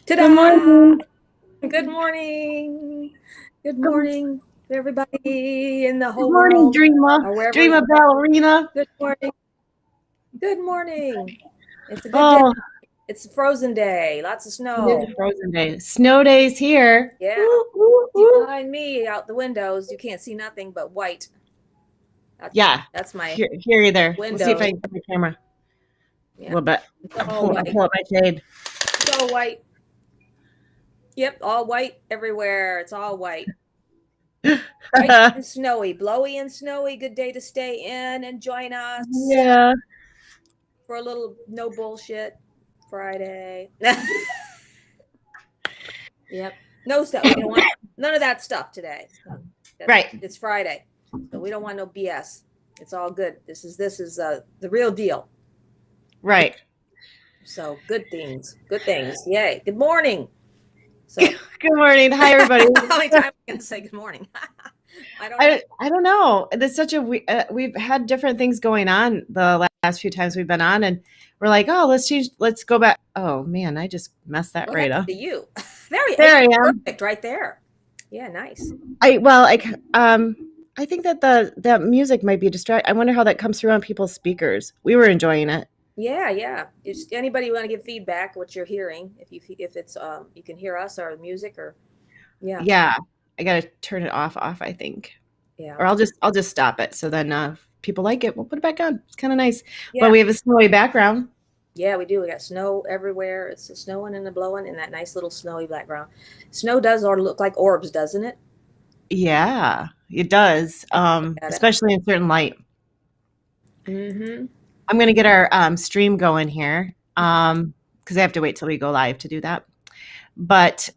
Good Ta-da! morning. Good morning. Good Good, morning, everybody in the good whole morning, world Dreama. or wherever. Dreama Ballerina. Good morning. Good morning. It's a good day. Oh, It's a frozen day. Lots of it snow. is Frozen Day. Snow days here. Yeah. Woo, woo, See woo. behind me out the windows, you can't see nothing but white. That's Yeah, that's my here either. Let's see if I windows. can get my camera a Yeah. little bit. It's all I'll white. pull up my shade. It's all white. Yep, all white everywhere. It's all white. White and snowy, blowy and snowy. Good day to stay in and join us Yeah. for a little no bullshit Friday. Yep. No stuff. We don't want none of that stuff today. Right. It's Friday. So we don't want no BS. It's all good. This is the real deal. Right. So good things. Good things. Yay. Good morning. So Good morning. Hi, everybody. how many times am I gonna say good morning? I don't know. I don't know. There's such a we've had different things going on the last few times we've been on, and we're like, oh, let's change. Let's go back. Oh man, I just messed that What right happened up. to you? There you There I am. perfect right there. Yeah, nice. I think that that music might be distract. I wonder how that comes through on people's speakers. We were enjoying it. Yeah, yeah. Just anybody want to give feedback what you're hearing? If it's you can hear us or music or yeah, Yeah, I gotta turn it off. I think, yeah, or I'll just stop it. So then, if people like it, we'll put it back on. It's kind of nice, but yeah, we have a snowy background. yeah. We do. We got snow everywhere. It's the snowing and the blowing in that nice little snowy background. Snow does or look like orbs, doesn't it? Yeah, it does. Look at it. Especially in certain light. Mm-hmm. I'm gonna get our stream going here. Because I have to wait till we go live to do that. But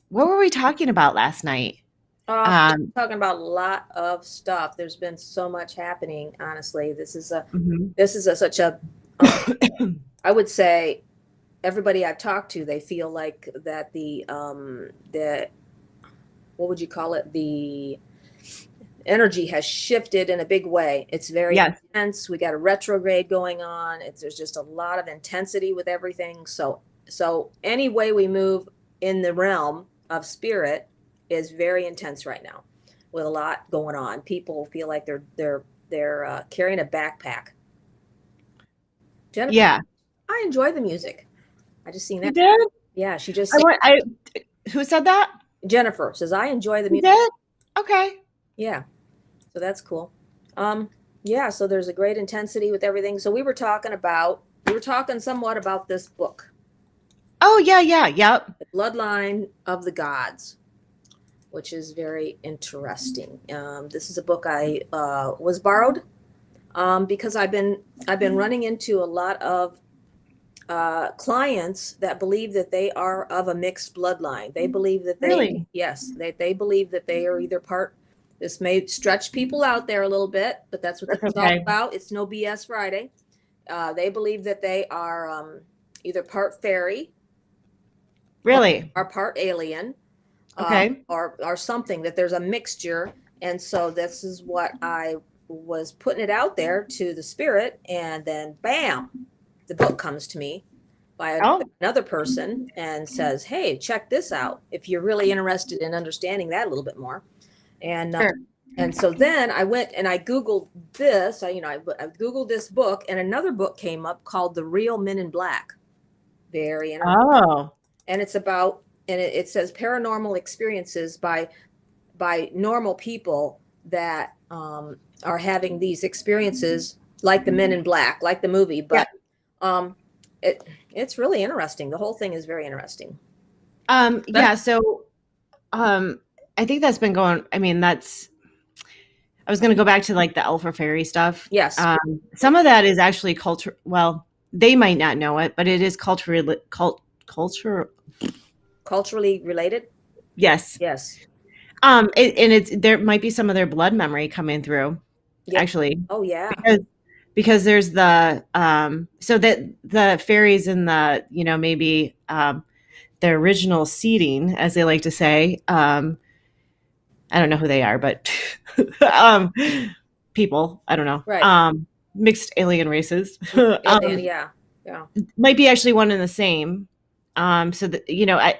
what were we talking about last night? Um, Talking about a lot of stuff. There's been so much happening. Honestly, mhm. such a I would say everybody I've talked to, they feel like that the what would you call it? The energy has shifted in a big way. It's very Yes. intense. We got a retrograde going on. There's just a lot of intensity with everything. So any way we move in the realm of spirit is very intense right now, with a lot going on. People feel like they're carrying a backpack. Jennifer, Yeah. I enjoy the music. I just seen You that. did? Yeah, she just I seen. want I Who said that? Jennifer says I enjoy the You music. did? Okay. Yeah, so that's cool. Um, yeah, so there's a great intensity with everything. So we were talking somewhat about this book, Oh yeah, yeah, yep. The Bloodline of the Gods, which is very interesting. This is a book I was borrowed because I've been running into a lot of clients that believe that they are of a mixed bloodline. They believe that Really? yes, they believe that they are either part. This may stretch people out there a little bit, but that's what this That's is all okay. about. It's no BS Friday. They believe that they are either part fairy Really? or part alien, Okay. or something. That there's a mixture, and so this is what I was putting it out there to the spirit, and then bam, the book comes to me by Oh, another person and says, "Hey, check this out. If you're really interested in understanding that a little bit more." And sure. so then I went and I Googled this. I Googled this book, and another book came up called The Real Men in Black. Very interesting. Oh. And it's about, and it says paranormal experiences by normal people that are having these experiences like the Men in Black, like the movie. Yeah. But um, it's really interesting. The whole thing is very interesting. But Yeah, so um I think that's been going I mean that's I was going to go back to like the elf or fairy stuff. yes, Some of that is actually culture. Well, they might not know it, but it is culture. culturally related. Yes. Yes. And it's there might be some of their blood memory coming through Yeah. actually Oh yeah. because there's the so that the fairies in the maybe the original seeding as they like to say I don't know who they are but um people I don't know Right. mixed alien races Alien. Yeah. Yeah. might be actually one and the same So that,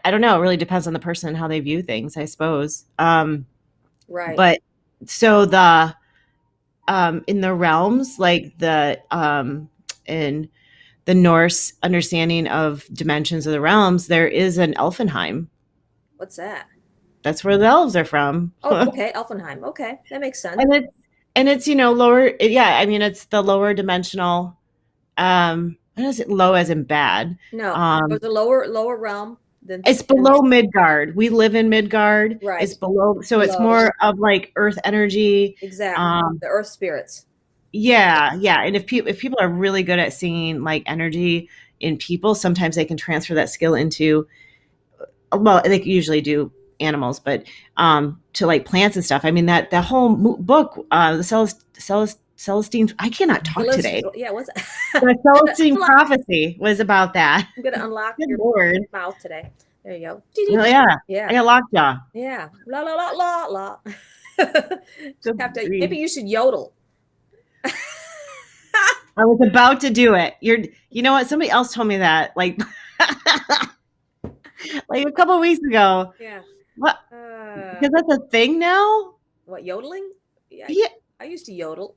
I don't know. It really depends on the person and how they view things, I suppose. Right. But so the in the realms, like in the Norse understanding of dimensions of the realms, there is an Elfenheim. What's that? That's where the elves are from. Oh, okay. Elfenheim. Okay. That makes sense. And it's lower, yeah, I mean it's the lower dimensional, I don't know, low as in bad. No, Um there's a lower realm than, it's below Midgard. We live in Midgard. right. It's below, so it's Below. more of like earth energy. Exactly. Um The earth spirits. yeah, yeah. And if people are really good at seeing like energy in people, sometimes they can transfer that skill into, well, they usually do animals, but to like plants and stuff. I mean that whole book, the Celestine, I cannot talk today. Yeah, what's The Celestine prophecy was about that. I'm gonna unlock Good your Lord. mouth today. There you go. Oh yeah. Yeah. I got lockjaw. Yeah. La la la la la. Just Good have to, grief. maybe you should yodel. I was about to do it. You know what? Somebody else told me that, like, like a couple of weeks ago. Yeah. What? Because that's a thing now. What, yodeling? Yeah, Yeah. I used to yodel.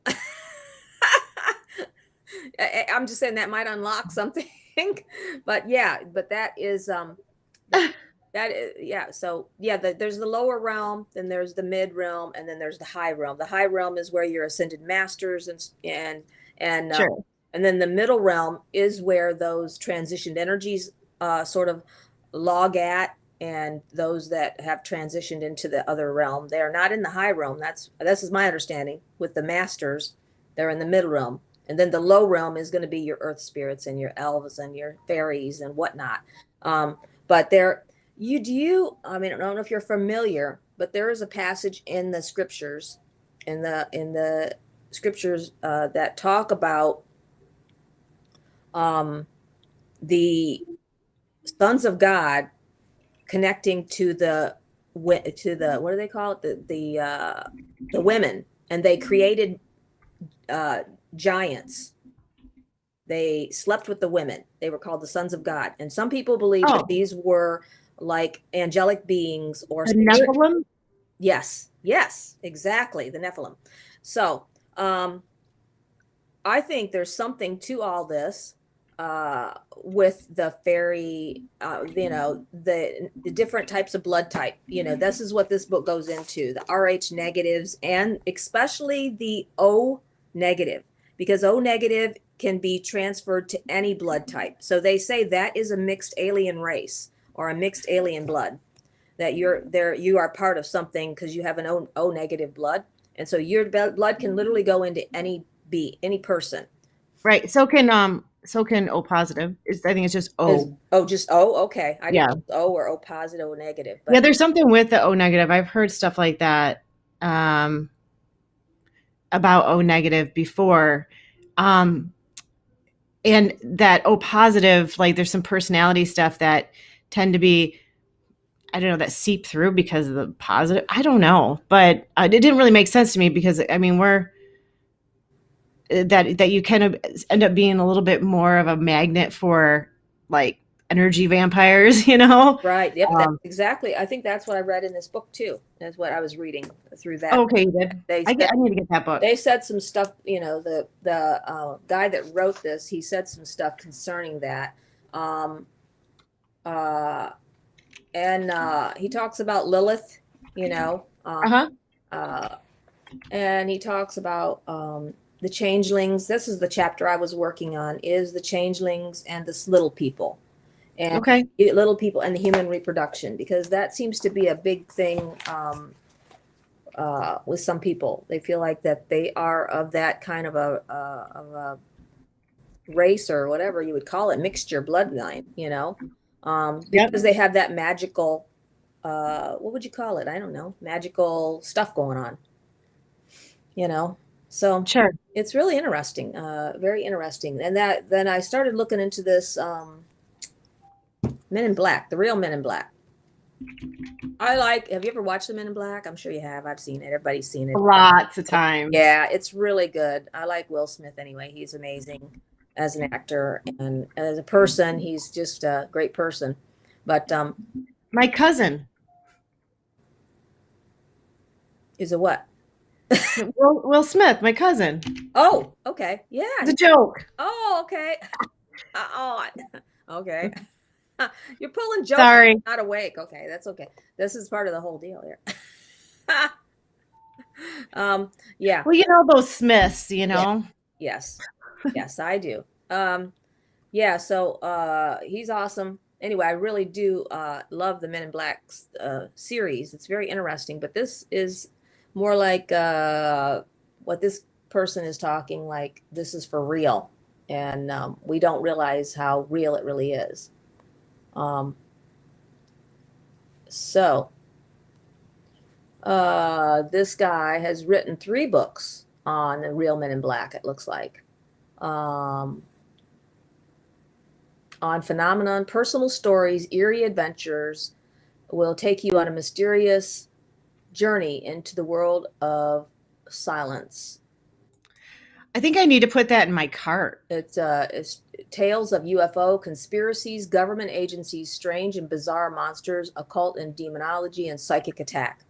I'm just saying that might unlock something, but yeah, but that is that is, yeah. So yeah, there's the lower realm, then there's the mid realm, and then there's the high realm. The high realm is where your ascended masters and Sure. and then the middle realm is where those transitioned energies sort of log at, and those that have transitioned into the other realm, they are not in the high realm. This is my understanding with the masters. They're in the middle realm. And then the low realm is going to be your earth spirits and your elves and your fairies and whatnot. But there, I mean, I don't know if you're familiar, but there is a passage in the scriptures, in the scriptures that talk about the sons of God connecting to the what do they call it, the women, and they created giants. They slept with the women. They were called the sons of God. And some people believe that Oh, these were like angelic beings or the spirit. Nephilim. Yes, yes, exactly, the Nephilim. So I think there's something to all this with the fairy, the different types of blood type. This is what this book goes into, the RH negatives, and especially the O negative, because O negative can be transferred to any blood type. So they say that is a mixed alien race or a mixed alien blood, that you are part of something because you have an O negative blood. And so your blood can literally go into any person. Right. So can O positive. I think it's just O. Just O. Okay, I Yeah. didn't know O or O positive or negative, Yeah. but There's something with the O negative. I've heard stuff like that about O negative before. Um, and that O positive, like there's some personality stuff that tend to be, I don't know, that seep through because of the positive. I don't know, but it didn't really make sense to me because I mean we're that you kind of end up being a little bit more of a magnet for like energy vampires, you know? right. Yep, that's exactly. I think that's what I read in this book too. That's what I was reading through that. Okay, you did. They I said, need to get that book. they said some stuff. The guy that wrote this, he said some stuff concerning that. And he talks about Lilith. You know. Uh-huh. And he talks about the changelings. This is the chapter I was working on, is the changelings and this little people, and Okay. little people and the human reproduction, because that seems to be a big thing with some people. They feel like that they are of that kind of a race, or whatever you would call it, mixture bloodline, Yep. because they have that magical, what would you call it? I don't know, magical stuff going on. So Sure. it's really interesting, very interesting. And then I started looking into this Men in Black, the real Men in Black. Have you ever watched the Men in Black? I'm sure you have. I've seen it. Everybody's seen it. Lots of times. Yeah, it's really good. I like Will Smith anyway. He's amazing as an actor, and as a person, he's just a great person. But My cousin. is it what? Will Smith, my cousin. Oh, okay. It's Yeah. a joke. Oh, okay. Oh, okay. You're pulling jokes. Sorry. Not awake. Okay, that's okay. This is part of the whole deal here. Yeah, Well, you know those Smiths, yeah, yes, yes, I do. Yeah, so he's awesome. Anyway, I really do love the Men in Black series. It's very interesting, but this is more like what this person is talking like this is for real, and we don't realize how real it really is. Um, so this guy has written 3 books on the real Men in Black, it looks like. Um, on phenomenon, personal stories, eerie adventures will take you on a mysterious journey into the world of silence. I think I need to put that in my cart. It's tales of UFO conspiracies, government agencies, strange and bizarre monsters, occult and demonology, and psychic attack.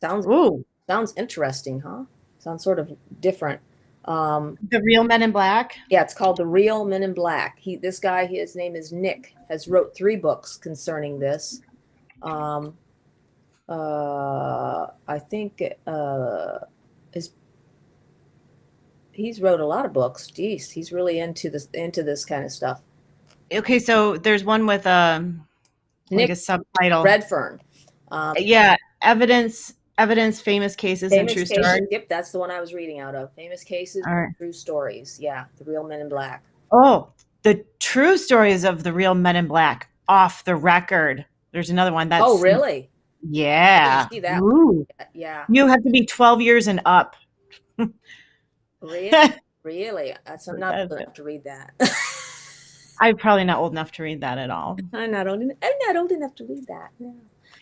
Sounds Ooh, sounds interesting, huh? Sounds sort of different. the real Men in Black. Yeah, it's called The Real Men in Black. This guy, his name is Nick, has wrote 3 books concerning this. Um, I think his he's wrote a lot of books. Geez, he's really into this kind of stuff. Okay, so there's one with like Nick a subtitle. Redfern. Um, Yeah, evidence, famous cases and Famous true cases. stories. Yep, that's the one I was reading out of. Famous cases, All right. true stories. Yeah, The Real Men in Black. Oh, the true stories of the real Men in Black off the record. There's another one that's Oh, really? yeah. See that? Ooh. Yeah. You have to be 12 years and up. Really? Really? That's I'm not old enough to read that. I'm probably not old enough to read that at all. I'm not old enough to read that. No.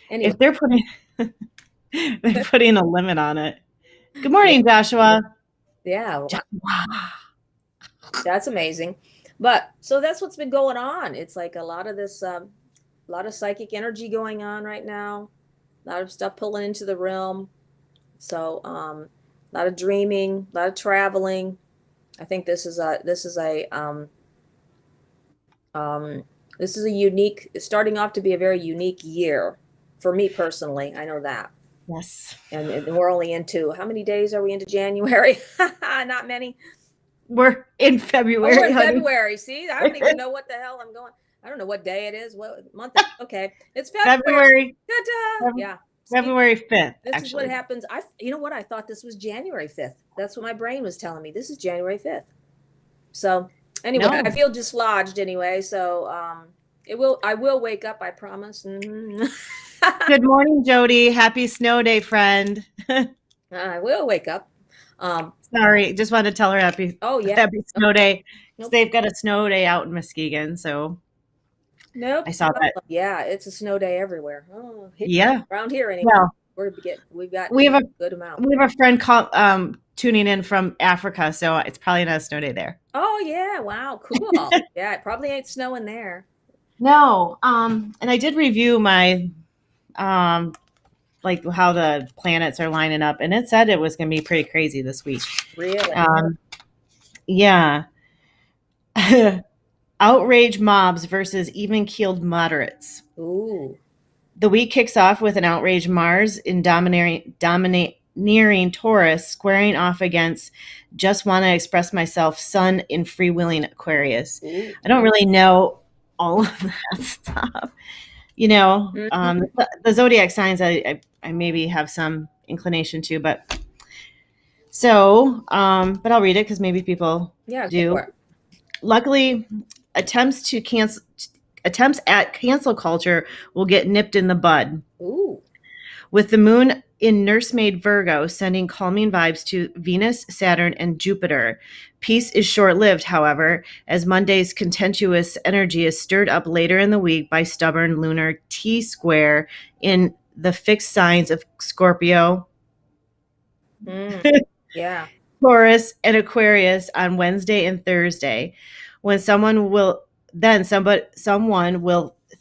Anyway, If they're putting they're putting a limit on it. Good morning, Joshua. yeah, Joshua. that's amazing. But so that's what's been going on. It's like a lot of this, a lot of psychic energy going on right now. A lot of stuff pulling into the realm. So, a lot of dreaming, a lot of traveling. I think um, this is a unique, it's starting off to be a very unique year for me personally. I know that. Yes. And we're only into, how many days are we into January? Not many. We're in Oh, February, we're in honey. February. See, I don't even know what the hell I'm going. I don't know what day it is. What month? Okay, it's February. February. Ta-ta! Yeah. See, February 5th, this is what actually. happens. You know what? I thought this was January 5th. That's what my brain was telling me. This is January 5th. So anyway, No. I feel dislodged anyway. So I will wake up. I promise. Mhm. Good morning, Jody. Happy snow day, friend. I will wake up. Sorry, just wanted to tell her happy Oh yeah. happy snow day. Nope. They've got a snow day out in Muskegon, so Nope. I saw that. Yeah, it's a snow day everywhere. Oh, Yeah. around here anyway. Well, We've got we have a a good amount. we have a friend tuning in from Africa, so it's probably not a snow day there. Oh yeah, wow, cool. Yeah, it probably ain't snowing there. No, and I did review my like how the planets are lining up, and it said it was going to be pretty crazy this week. Really? Yeah. Outrage mobs versus even keeled moderates. Ooh. The week kicks off with an outraged Mars in domineering Taurus squaring off against just want to express myself Sun in freewheeling Aquarius. Ooh. I don't really know all of that stuff. You know, the zodiac signs I maybe have some inclination to, but so, but I'll read it because maybe people Yeah, do. Luckily, attempts at cancel culture will get nipped in the bud. Ooh. With the moon in nursemaid Virgo sending calming vibes to Venus, Saturn, and Jupiter. Peace is short-lived, however, as Monday's contentious energy is stirred up later in the week by stubborn lunar T-square in the fixed signs of Scorpio, Yeah. Taurus, and Aquarius on Wednesday and Thursday, when someone will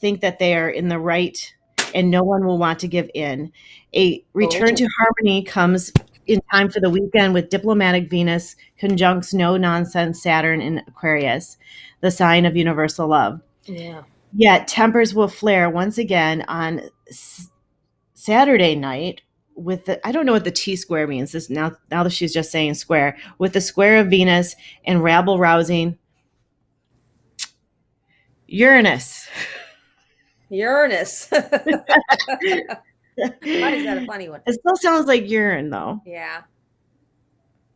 think that they are in the right and no one will want to give in. A return Oh, to harmony comes in time for the weekend with diplomatic Venus conjuncts no nonsense Saturn in Aquarius, the sign of universal love. yeah. Yet tempers will flare once again on Saturday night with the, I don't know what the T square means. This now that she's just saying square, with the square of Venus and rabble rousing Uranus. Uranus. Why is that a It funny one? still sounds like urine though. Yeah.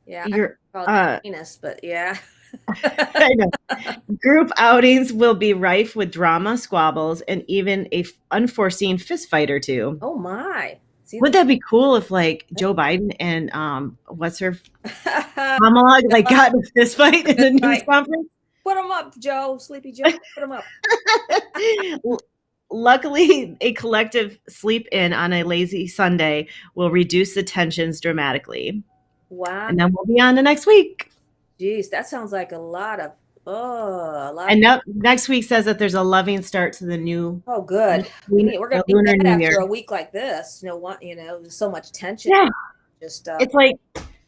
Yeah. I You're call it Venus, but yeah. I know. Group outings will be rife with drama, squabbles, and even a unforeseen fist fight or two. Oh my. See Wouldn't that? that be cool if like Joe Biden and what's her Kamala like got in a fist fight in a news Right. conference? Put them up, Joe. Sleepy Joe. Put them up. Luckily, a collective sleep in on a lazy Sunday will reduce the tensions dramatically. Wow. And then we'll be on the next week. Jeez, that sounds like a lot of a lot. And next week says that there's a loving start to the new, Oh, good. We're gonna the need lunar that new after year. a week like this. There's so much tension. Yeah, Just it's like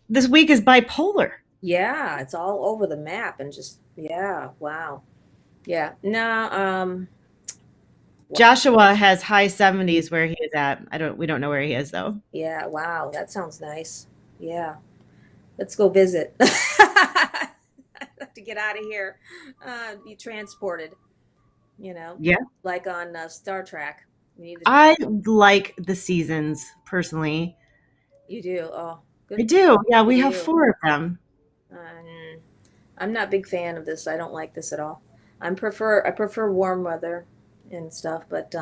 this week is bipolar. yeah, it's all over the map and just yeah, wow. Yeah. No, Joshua has high 70s where he is at. We don't know where he is though. yeah, wow. That sounds nice. Yeah. Let's go visit. I have to get out of here. Be transported, Yeah. like on Star Trek. We need to, I like the seasons personally. you do. Oh, I good do. Yeah, for we have you. 4 of them. Um, I'm not a big fan of this. I don't like this at all. I prefer warm weather and stuff, but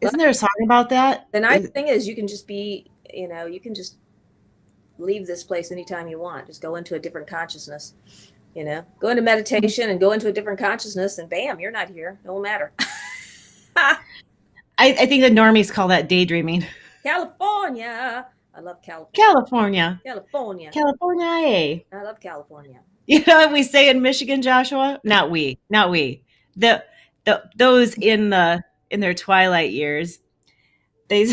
Isn't there a song about that? the nice thing is you can just you can just leave this place anytime you want. Just go into a different consciousness, go into meditation and go into a different consciousness and bam, you're not here. No matter. I think the normies call that daydreaming. California. I love California. California. California. California. I love California. You know what we say in Michigan, Joshua? Not we. Not we. Those in their twilight years. They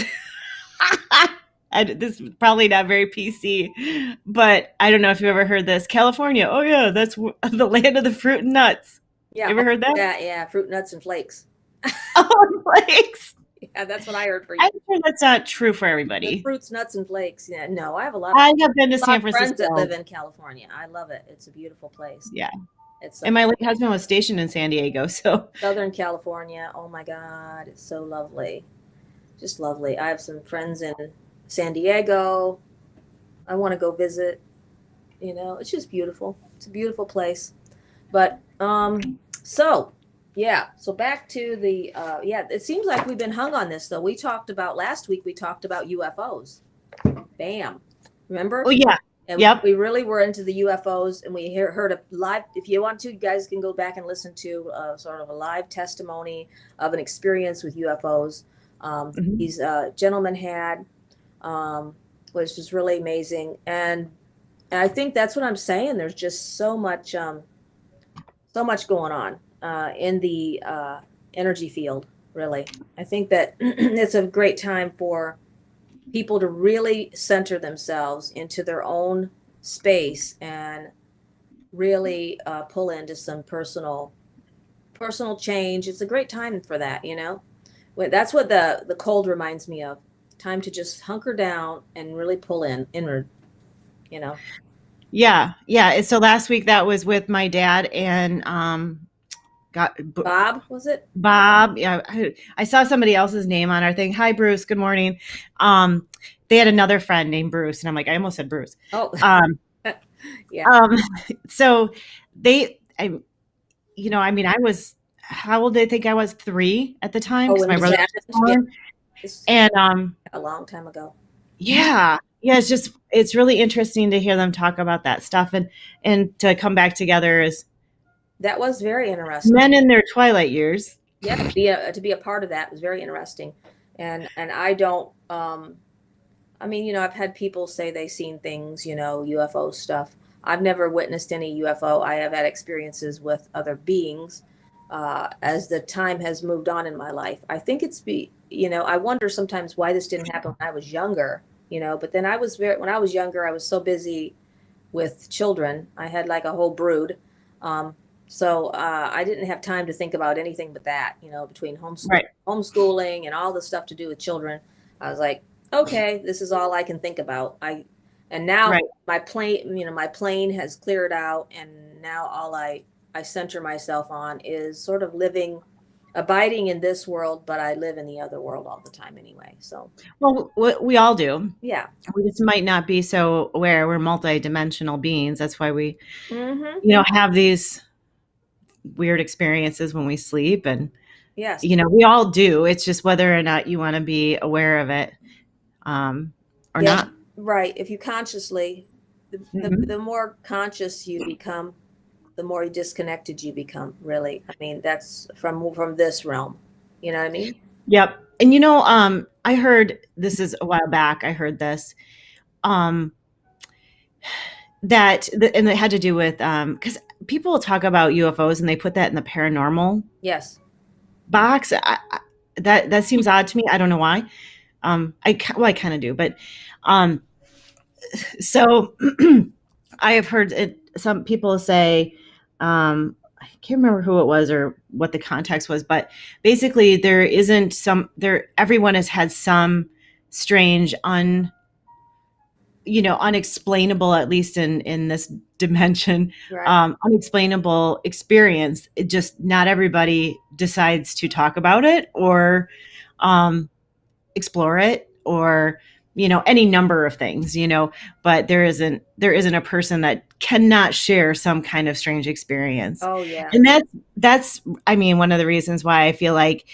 this is probably not very PC, but I don't know if you've ever heard this. California. Oh yeah, that's the land of the fruit and nuts. Yeah. You ever heard that? Yeah, yeah. Fruit, nuts, and flakes. Oh, flakes. Yeah, that's what I heard for you. I'm sure that's not true for The everybody. fruits, nuts, and flakes. Yeah, no, I have I have been to a lot San of friends that Francisco. live in California. I love it. It's a beautiful place. Yeah. It's And my late husband was stationed in San Diego, so Southern California. Oh my God, it's so lovely. Just lovely. I have some friends in San Diego. I want to go visit. It's just beautiful. It's a beautiful place. But so yeah, so back to the yeah, it seems like we've been hung on this though. Last week we talked about UFOs. Bam. Remember? oh yeah. And Yep. we really were into the UFOs, and we heard a live. If you want to, you guys can go back and listen to sort of a live testimony of an experience with UFOs. Mhm. These gentlemen had, was just really amazing, and I think that's what I'm saying. There's just so much going on in the energy field. Really, I think that it's a great time for people to really center themselves into their own space and really pull into some personal change. It's a great time for that. That's what the cold reminds me of. Time to just hunker down and really pull inward. Yeah. Yeah. So last week that was with my dad and got Bob, was it? Bob. Yeah, I saw somebody else's name on our thing. Hi, Bruce. Good morning. They had another friend named Bruce, and I'm like, I almost said Bruce. Oh, yeah. So I mean, I was, how old did I think I was? 3 at the time Oh, because when my brother disaster was born. It's And a long time ago. yeah, it's really interesting to hear them talk about that stuff and to come back together as That was very interesting. men in their twilight years. Yeah, to be a part of that was very interesting, and I don't. I mean, I've had people say they seen things, UFO stuff. I've never witnessed any UFO. I have had experiences with other beings, as the time has moved on in my life. I think I wonder sometimes why this didn't happen when I was younger, but then when I was younger, I was so busy with children. I had like a whole brood. Um, so I didn't have time to think about anything but that, between Right. homeschooling and all the stuff to do with children. I was like, okay, this is all I can think about. And now Right. my plane has cleared out, and now all I center myself on is sort of abiding in this world, but I live in the other world all the time anyway. So Well, we all do. yeah. We just might not be so aware. We're multidimensional beings. That's why we, Mm-hmm. have these weird experiences when we sleep, and Yes. we all do. It's just whether or not you want to be aware of it, or Yeah. not. Right. If you consciously, the Mhm. more conscious you become, the more disconnected you become, really. I mean, that's from this realm. You know what I mean? Yep. And I heard this is a while back. I heard this um, and it had to do with because people talk about UFOs and they put that in the paranormal Yes. box. That seems odd to me. I don't know why. I kind of do, but um, so I have heard some people say, I can't remember who it was or what the context was, but basically everyone has had some strange unexplainable, at least in this dimension, Right. unexplainable experience. It just not everybody decides to talk about it or um, explore it, or any number of things, but there isn't a person that cannot share some kind of strange experience. Oh yeah. And that's I mean, one of the reasons why I feel like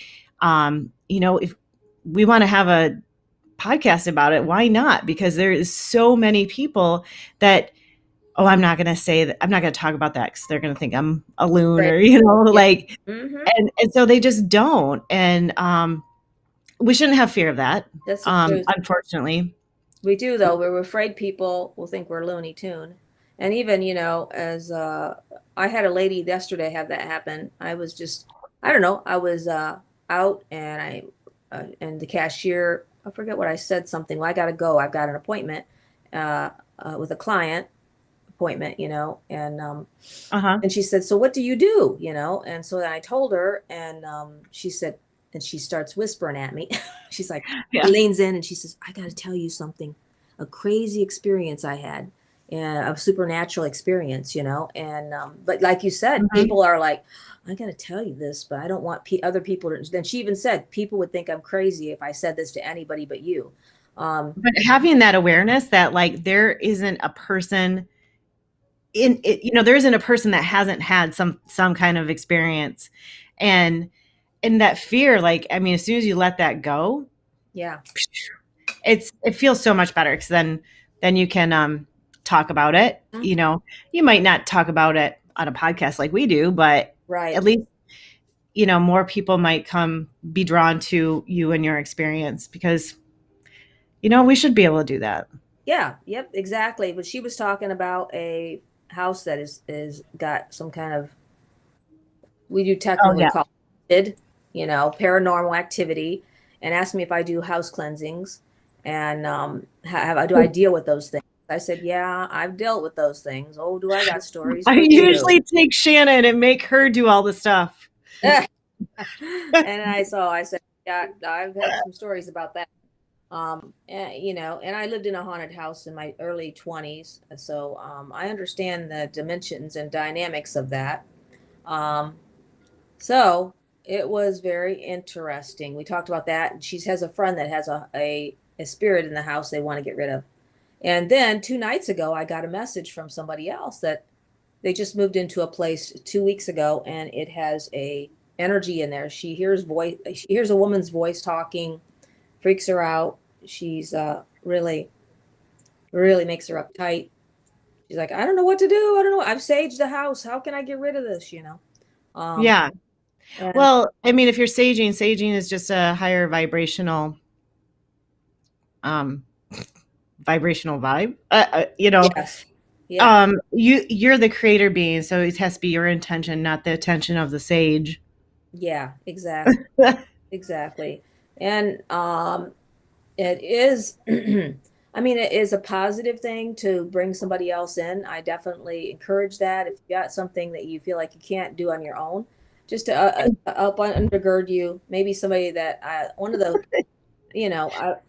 if we want to have a podcast about it, why not? Because there is so many people that, oh, I'm not going to say that, I'm not going to talk about that because they're going to think I'm a loon, Right. or Yeah. like, Mm-hmm. and so they just don't. And we shouldn't have fear of that. That's the truth. Unfortunately. We do though. We're afraid people will think we're Looney Tune. And even, as I had a lady yesterday have that happen. I don't know, I was out, and and the cashier, I forget what I said, something. Well, I got to go. I've got an appointment uh, with a client appointment, Uh-huh. and she said, "So what do you do?" And so then I told her, and she said, and she starts whispering at me. She's like, Yeah. she leans in and she says, "I got to tell you something, a crazy experience I had, and a supernatural experience, And but like you said, Mhm. people are like, I got to tell you this, but I don't want other people to. Then she even said, people would think I'm crazy if I said this to anybody but you. Um, But having that awareness that, like, there isn't a person in it, there isn't a person that hasn't had some kind of experience, and that fear, like, I mean, as soon as you let that go, yeah, it feels so much better, because then you can talk about it. Mhm. You might not talk about it on a podcast like we do, but at Right. least more people might be drawn to you and your experience, because we should be able to do that. Yeah, yep, exactly. But she was talking about a house that is got some kind of, we do Oh, technically yeah. call it, paranormal activity, and asked me if I do house cleansings, and do I deal with those things? I said, yeah, I've dealt with those things. Oh, do I got stories I for you? usually take Shannon and make her do all the stuff. And I said, yeah, I've had some stories about that. And I lived in a haunted house in my early 20s, so I understand the dimensions and dynamics of that. Um, so it was very interesting. We talked about that, and she has a friend that has a spirit in the house they want to get rid of. And then 2 nights ago, I got a message from somebody else that they just moved into a place 2 weeks ago, and it has a energy in there. She hears a woman's voice talking, freaks her out. She's really, really makes her uptight. She's like, I don't know what to do. I don't know. I've saged the house. How can I get rid of this? Um, Yeah. and Well, I mean, if you're saging is just a higher um, vibrational vibe. yes, yeah, You're the creator being, so it has to be your intention, not the attention of the sage. Yeah, exactly. Exactly. And it is, I mean, it is a positive thing to bring somebody else in. I definitely encourage that. If you got something that you feel like you can't do on your own, just to help undergird you, maybe somebody that one of the,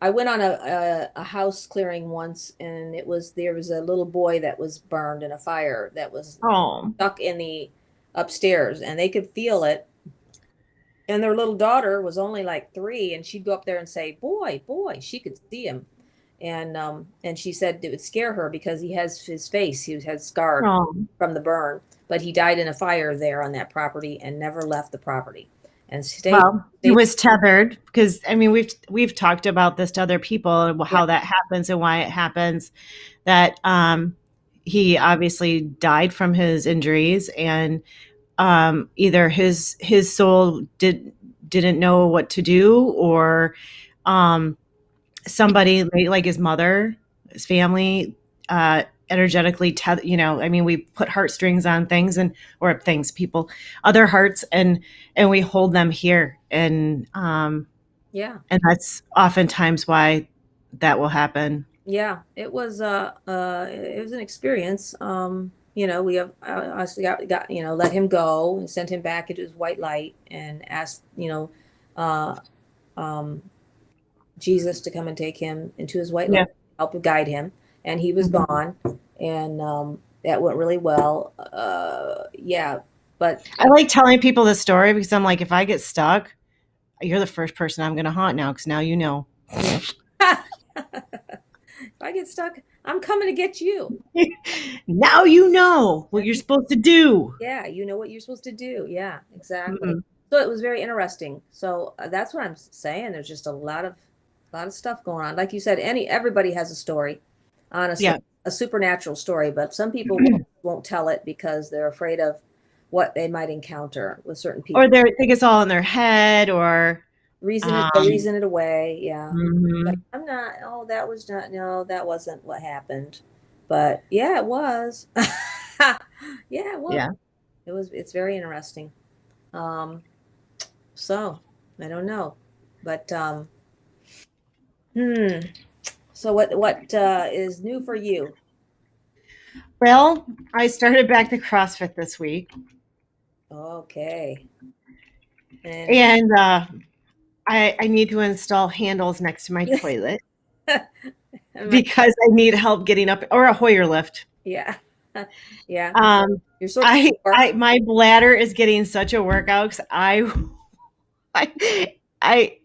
I went on a house clearing once, and there was a little boy that was burned in a fire that was Oh, stuck in the upstairs, and they could feel it, and their little daughter was only like 3, and she'd go up there and say, "Boy, boy," she could see him. And she said it would scare her because he has his face, he had scarred oh. from the burn, but he died in a fire there on that property and never left the property and Well, he stayed. was tethered because I mean we've talked about this to other people and Yeah, how that happens and why it happens. That he obviously died from his injuries, and either his soul didn't know what to do, or um, somebody like his mother, his family, uh, energetically, I mean, we put heartstrings on things and or things, people, other hearts, and we hold them here, yeah, and that's oftentimes why that will happen. yeah. It was an experience. We have us got let him go and sent him back into his white light and asked uh, um, Jesus to come and take him into his white light, Yeah. help guide him, and he was Mhm. gone, and that went really well. Yeah, but I like telling people this story because I'm like, if I get stuck, you're the first person I'm going to haunt now because now you know. yeah. If I get stuck, I'm coming to get you. Now you know what you're supposed to do. Yeah, you know what you're supposed to do. Yeah, exactly. Mm-mm. So it was very interesting. So that's what I'm saying. There's just a lot of stuff going on. Like you said, everybody has a story, honestly, Yeah. a supernatural story, but some people won't tell it because they're afraid of what they might encounter with certain people. Or they think it's all in their head, or um, Reason it away. Yeah. Like, mhm. I'm not, oh, that was not, no, that wasn't what happened. But yeah, it was. Yeah, it was. Yeah. It's very interesting. Um, so I don't know. But hmm. So what is new for you? Well, I started back to CrossFit this week, Okay. And and I need to install handles next to my toilet because I need help getting up, or a Hoyer lift. yeah. Yeah. Um, You're sort of sore. my bladder is getting such a workout because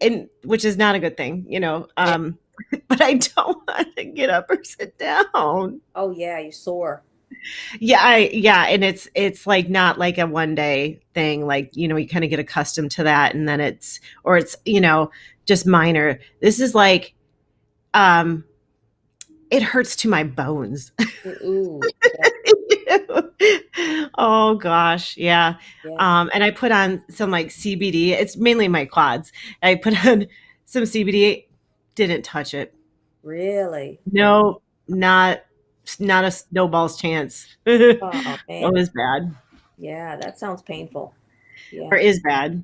and which is not a good thing, Yeah. but I don't want to get up or sit down. Oh yeah, you're sore. Yeah, and it's like not like a one day thing. Like, you kind of get accustomed to that, and then it's just minor. This is like, um, it hurts to my bones. Ooh. Yeah. Oh gosh, yeah. Yeah. And I put on some like CBD. It's mainly my quads. I put on some CBD, didn't touch it. Really? No, not a snowball's chance. It Oh man. was bad, Yeah, that sounds painful. or Yeah. is bad.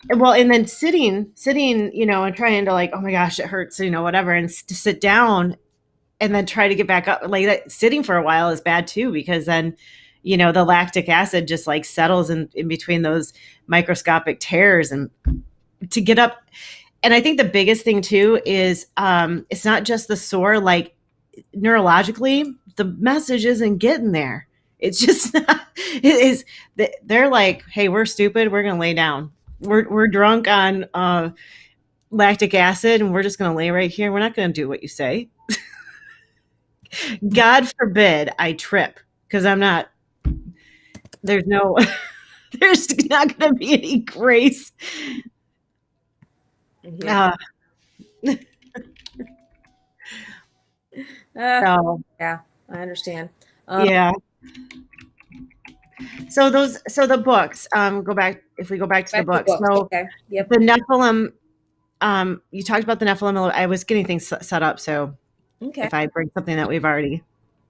Well, and then sitting, and trying to, like, oh my gosh, it hurts, whatever, and to sit down and then try to get back up. Like, that sitting for a while is bad too, because then, the lactic acid just like settles in between those microscopic tears, and to get up. And I think the biggest thing too is, it's not just the sore, like neurologically, the message isn't getting there. It's just not, it is, they're like, hey, we're stupid. We're going to lay down. We're drunk on lactic acid, and we're just going to lay right here. We're not going to do what you say. God forbid I trip, because I'm not, there's no, there's not going to be any grace. Yeah. Uh, Uh, so, yeah, I understand. Um, yeah. So the books, go back, if we go back to the back to books. books. So Okay. Yep. the Nephilim, you talked about the Nephilim. I was getting things set up. So Okay. if I bring something that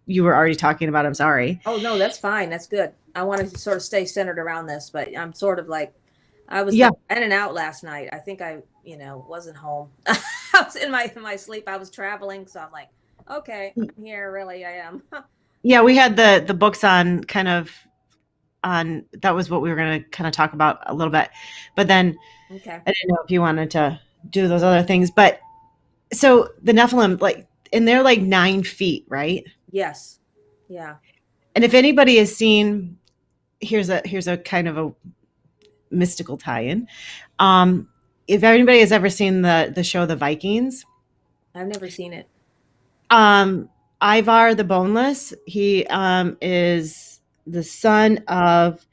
you were already talking about, I'm sorry. Oh no, that's fine. That's good. I want to sort of stay centered around this, but I'm sort of like I was Yeah. in and out last night. I think I, wasn't home. I was in my sleep. I was traveling, so I'm like, okay, I'm here. Really, I am. Yeah, we had the books on kind of on that was what we were going to kind of talk about a little bit. But then Okay. I didn't know if you wanted to do those other things. But so the Nephilim, like, and they're like 9 feet, right? Yes. Yeah. And if anybody has seen, here's a kind of a mystical tie-in. Um, if anybody has ever seen the show The Vikings, I've never seen it. um, Ivar the Boneless, he is the son of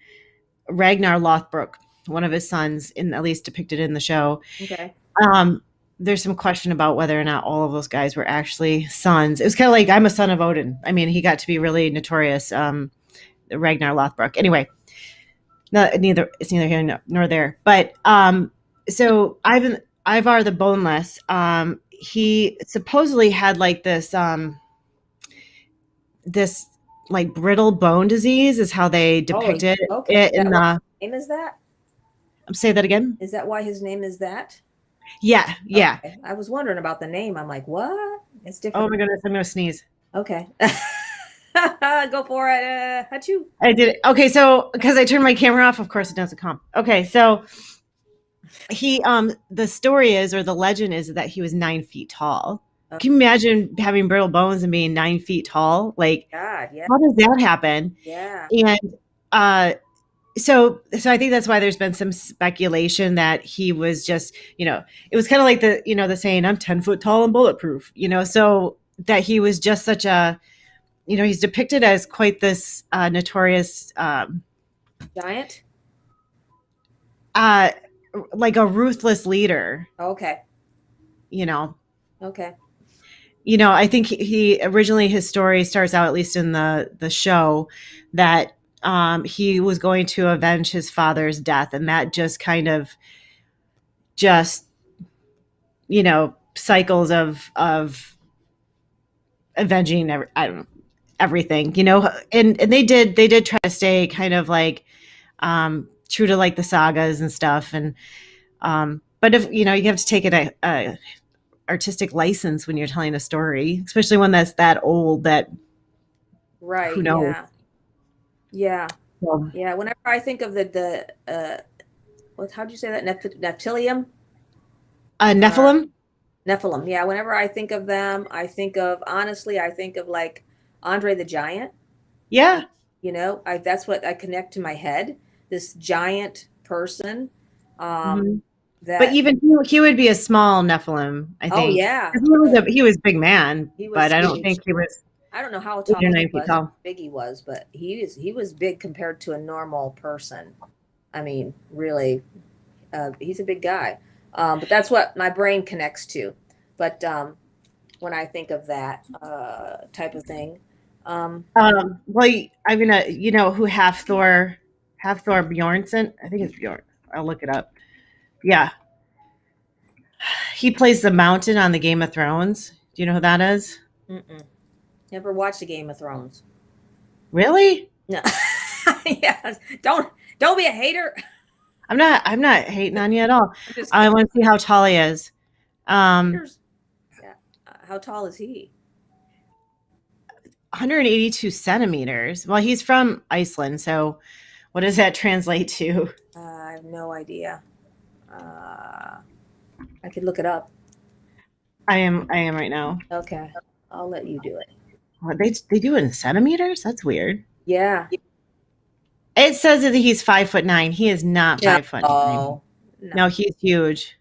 Ragnar Lothbrok, one of his sons, in at least depicted in the show. Okay. Um, there's some question about whether or not all of those guys were actually sons. It was kind of like I'm a son of Odin. I mean, he got to be really notorious. Ragnar Lothbrok. Anyway, neither it's neither here nor there. But so Ivar the Boneless, he supposedly had like this like brittle bone disease is how they Oh, depicted okay. Is it in that why the. his name is that? Say that again. Is that why his name is that? Yeah, yeah. Okay. I was wondering about the name. I'm like, what? It's Oh different. my goodness, I'm gonna sneeze. Okay. Go for it. Achoo. I did it. Okay, so because I turned my camera off, of course it doesn't come. Okay, so he the story is or the legend is that he was 9 feet tall. Oh, Can you imagine having brittle bones and being 9 feet tall? Like, God. Yeah. how does that happen? Yeah. And uh so I think that's why there's been some speculation that he was just, it was kind of like the saying, I'm 10 foot tall and bulletproof, so that he was just such a, he's depicted as quite this notorious, Giant. uh, like a ruthless leader, Okay. you know. Okay. I think he originally his story starts out, at least in the show, that he was going to avenge his father's death, and that just kind of just cycles of avenging I don't know, everything, and they did try to stay kind of like true to like the sagas and stuff, and but if you have to take it a artistic license when you're telling a story, especially one that's that old, that who Right. knows. Yeah. Yeah. So, Yeah. Whenever I think of how do you say that? Neptilium? Uh, Nephilim. Nephilim. Yeah. Whenever I think of them, honestly, I think of like Andre the Giant. Yeah. That's what I connect to my head. This giant person, um, Hmm. But that, even he would be a small Nephilim, I oh think. yeah, 'Cause he was a big man, he but was I don't huge. think he was I don't know how 8 tall or he 9 feet was, tall. big he was, but he was big compared to a normal person. I mean, really, he's a big guy. But that's what my brain connects to. But when I think of that type of thing, um, Well, I'm gonna, who Half Thor Bjornsson. I think it's Bjorn. I'll look it up. Yeah, he plays the Mountain on the Game of Thrones. Do you know who that is? mm-mm. Never watched the Game of Thrones. Really? No, yeah, don't be a hater. I'm not hating on you at all. I'm just I kidding. want to see how tall he is. Um, Haters. Yeah. How tall is he? 182 centimeters. Well, he's from Iceland, so what does that translate to? I have no idea. Uh, I could look it up. I am right now. Okay, I'll let you do it. What they do it in centimeters? That's weird. Yeah. It says that he's 5'9". He is not Yeah. 5'9". Oh, no. No, he's huge.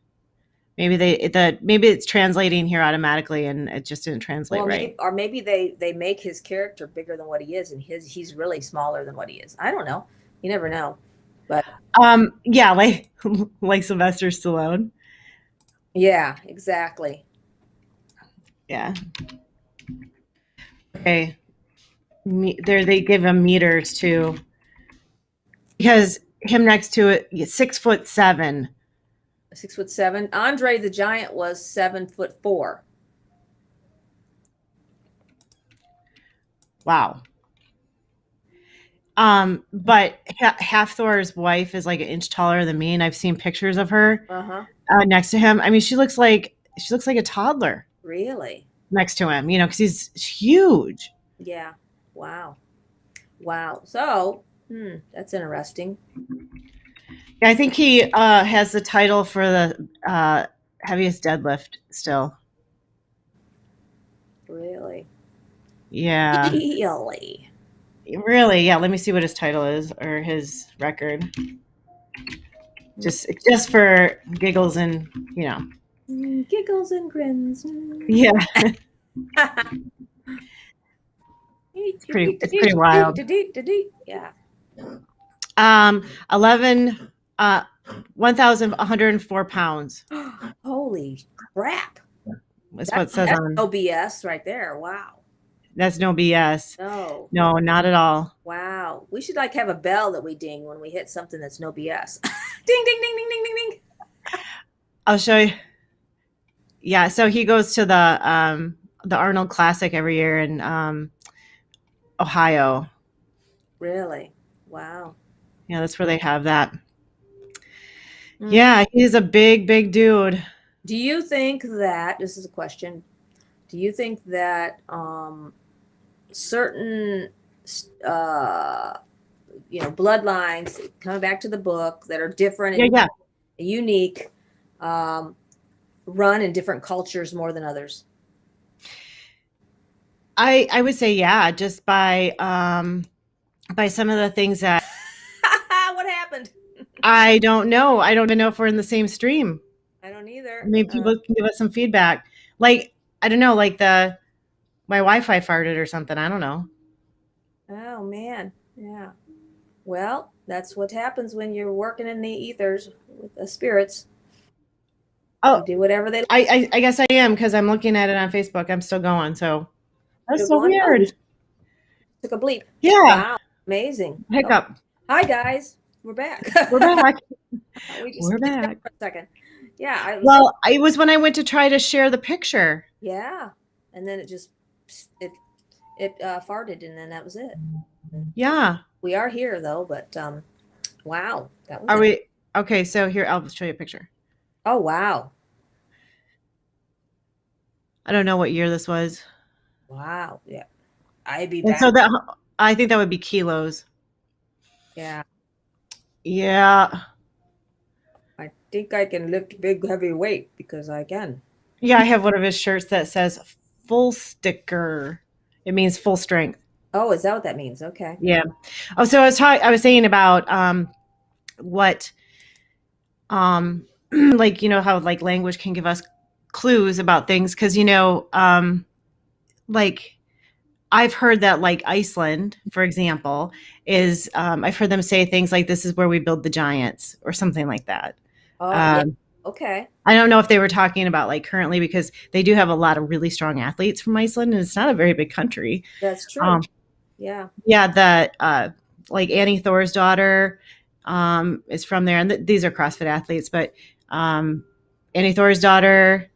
Maybe it's translating here automatically, and it just didn't translate Well, right. maybe they make his character bigger than what he is, and he's really smaller than what he is. I don't know. You never know. But Yeah, like Sylvester Stallone. yeah, exactly. Yeah. Okay. There they give him meters too, because him next to it, 6'7". 6'7". Andre the Giant was 7'4". Wow. But Thor's wife is like an inch taller than me, and I've seen pictures of her Uh-huh. next to him. I mean, she looks like a toddler Really? next to him, you know, because he's huge. Yeah. Wow. Wow. So, that's interesting. Yeah, I think he has the title for the heaviest deadlift still. Really? Yeah, Really? really. Yeah, let me see what his title is or his record. Just for giggles and you know. Giggles and grins. Yeah, it's pretty wild. Yeah. 11 £1,104 Holy crap. is what it says That's on. no BS right there. Wow. That's no BS. No. No, not at all. Wow. We should like have a bell that we ding when we hit something that's no BS. Ding, ding, ding, ding, ding, ding, ding. I'll show you. Yeah, so he goes to the Arnold Classic every year in Ohio. Really? Wow. Yeah, that's where they have that. Yeah, he's a big, big dude. Do you think that, this is a question, do you think that certain bloodlines, coming back to the book, that are different Yeah, and yeah. unique, run in different cultures more than others? I would say yeah, just by some of the things that What happened? I don't know. I don't even know if we're in the same stream. I don't either. Maybe people can give us some feedback. Like, I don't know, like my Wi-Fi farted or something. I don't know. Oh man. Yeah. Well, that's what happens when you're working in the ethers with the spirits. Oh, They do whatever they I guess I am because I'm looking at it on Facebook. I'm still going. So that's Still so going. Oh, you weird. took a bleep. Yeah. Wow. Amazing. Oh, Hiccup. hi guys. We're back. We're back. We're back. for a second. Yeah. Well, it was when I went to try to share the picture. Yeah. And then it just it farted, and then that was it. Yeah. We are here though, but wow, that was Are we okay? So here, I'll show you a picture. Oh wow. I don't know what year this was. Wow. Yeah. I'd be And back. so I think that would be kilos. Yeah. Yeah. I think I can lift big heavy weight because I can. Yeah, I have one of his shirts that says full sticker. It means full strength. Oh, is that what that means? Okay. Yeah. Oh, so I was saying about what like you know how like language can give us clues about things because you know like I've heard that like Iceland, for example, is I've heard them say things like this is where we build the giants or something like that. Oh, yeah. Um, Okay. I don't know if they were talking about like currently because they do have a lot of really strong athletes from Iceland and it's not a very big country. That's true. Yeah. Yeah, the like Annie Thor's daughter is from there, and these are CrossFit athletes, but Annie Thor's daughter,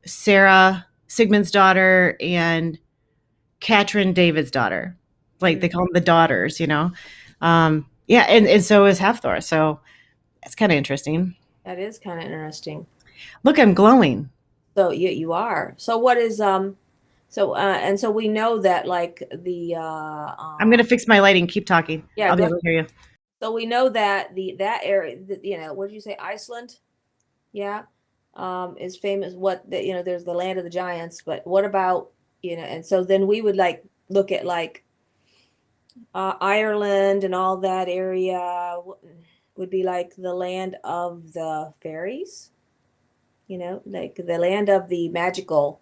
Sarah Sigmund's daughter, and Katrin David's daughter. Like they call them the daughters, you know. Yeah, and so is Hafthor. So it's kind of interesting. That is kind of interesting. Look, I'm glowing. So you are. So what is and so we know that like the I'm gonna fix my lighting. Keep talking. Yeah, I'll be able to hear you. so we know that that area, what did you say, Iceland? Yeah, is famous. There's the land of the giants, but what about and so then we would like look at like Ireland and all that area would be like the land of the fairies, like the land of the magical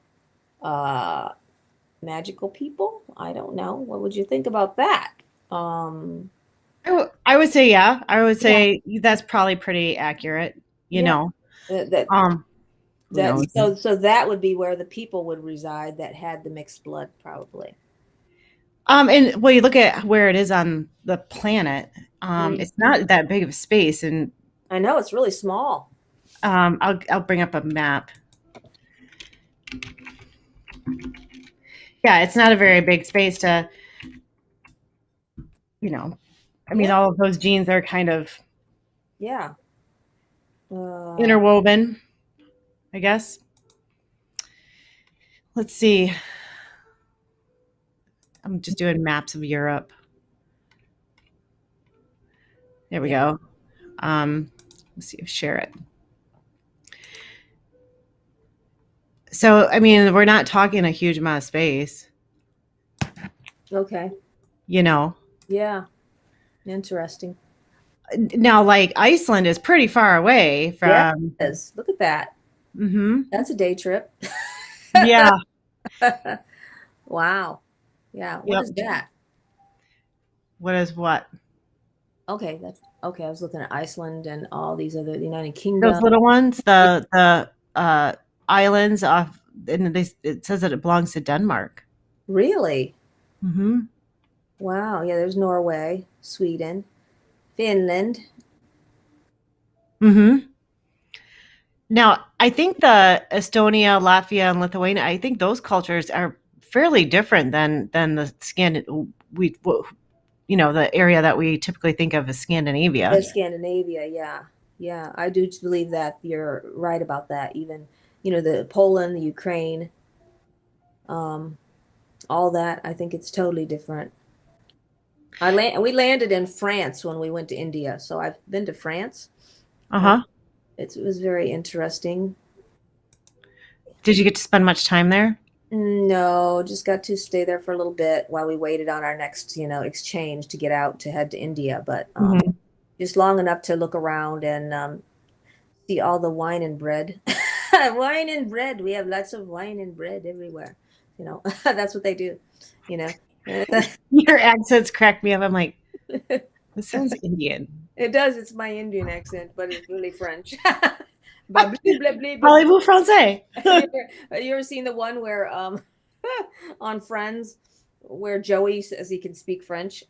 people. I don't know. What would you think about that? I would say yeah. I would say that's probably pretty accurate. You know. That so that would be where the people would reside that had the mixed blood, probably. And well, you look at where it is on the planet. It's not that big of a space, and I know it's really small. I'll bring up a map. Yeah, it's not a very big space to you know, I mean, Yeah. all of those genes are kind of Yeah. Uh, interwoven, I guess. Let's see. I'm just doing maps of Europe. There we yeah. go. Let's see, share it. So, I mean, we're not talking a huge amount of space, Okay. you know. Yeah. Interesting. Now, like Iceland is pretty far away Yeah. from. It is. Look at that. Hmm. That's a day trip. Yeah. Wow. Yeah. What Yep. is that? What is what? Okay. That's okay. I was looking at Iceland and all these other the United Those Kingdom. little ones, Yeah. the islands off, and it says that it belongs to Denmark. Really? Hmm. Wow. Yeah. There's Norway, Sweden, Finland. Hmm. Now, I think the Estonia, Latvia, and Lithuania, I think those cultures are fairly different than the we you know, the area that we typically think of as Scandinavia. Scandinavia. Yeah. Yeah. I do believe that you're right about that. Even, the Poland, the Ukraine, um, all that. I think it's totally different. We landed in France when we went to India, so I've been to France. Uh, Uh-huh. it was very interesting. Did you get to spend much time there? No, just got to stay there for a little bit while we waited on our next, exchange to get out to head to India, but Hmm. just long enough to look around and see all the wine and bread. Wine and bread. We have lots of wine and bread everywhere. That's what they do, you know. Your accents crack me up. I'm like, this sounds Indian. It does. It's my Indian accent, but it's really French. Blah, blah, blah, blah, blah, Parlez-vous français? you ever seen the one where on Friends where Joey says he can speak French?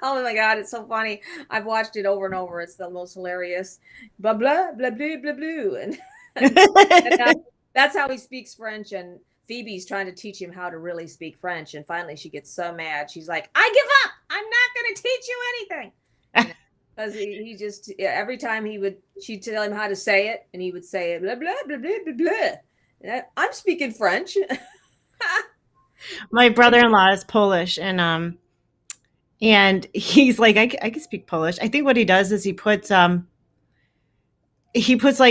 Oh my God, it's so funny. I've watched it over and over. It's the most hilarious. Blah blah blah blah blah blah. And that's how he speaks French. And Phoebe's trying to teach him how to really speak French. And finally, she gets so mad. She's like, "I give up. I'm not going to teach you anything." Because he just every time she'd tell him how to say it, and he would say it blah blah blah blah blah blah. I'm speaking French. My brother-in-law is Polish, and he's like, I can speak Polish. I think what he does is he puts like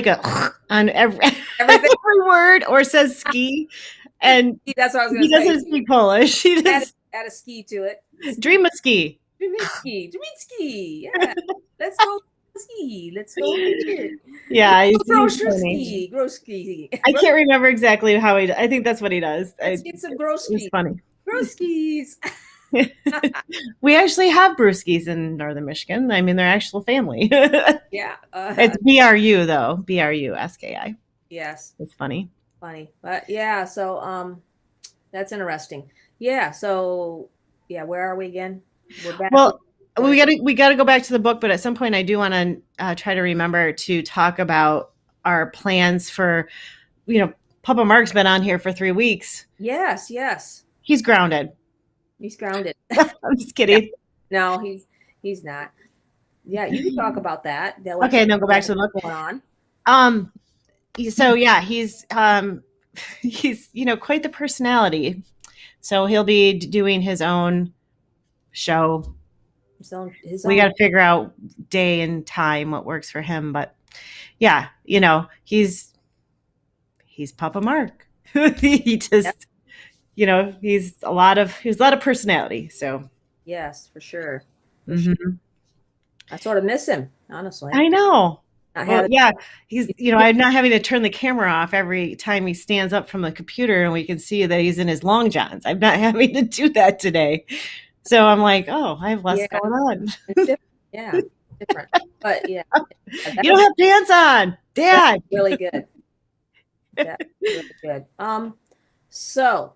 a on every Everything. every word or says ski, and That's what I was going he to say. doesn't speak Polish. He Add, just add a ski to it. dream of ski. Dmitski, yeah. Let's go ski. Let's go here. Yeah, he's funny. Groski, Groski. I can't remember exactly how I think that's what he does. Let's get some It's Groski. funny. Groskis. We actually have brewskis in northern Michigan. I mean, they're actual family. Yeah. It's BRU though. BRU SKI. Yes. It's funny. Funny. But yeah, so that's interesting. Yeah, so yeah, where are we again? We're back. Well, we gotta go back to the book, but at some point, I do want to try to remember to talk about our plans for, Papa Mark's been on here for 3 weeks. Yes, yes. He's grounded. He's grounded. I'm just kidding. No, he's not. Yeah, you can talk about that. Okay, now go back to the book. Going on. So yeah, he's quite the personality. So he'll be doing his own show. We got to figure out day and time what works for him, but yeah, he's Papa Mark. He just, he's a lot of personality. So yes, for sure. Mhm. I sort of miss him, honestly. I know. Well, yeah, he's, I'm not having to turn the camera off every time he stands up from the computer and we can see that he's in his long johns. I'm not having to do that today. So I'm like, oh, I have less going on. It's different. Yeah, different. But yeah. You don't have pants on, Dad. Really good. That's really good. So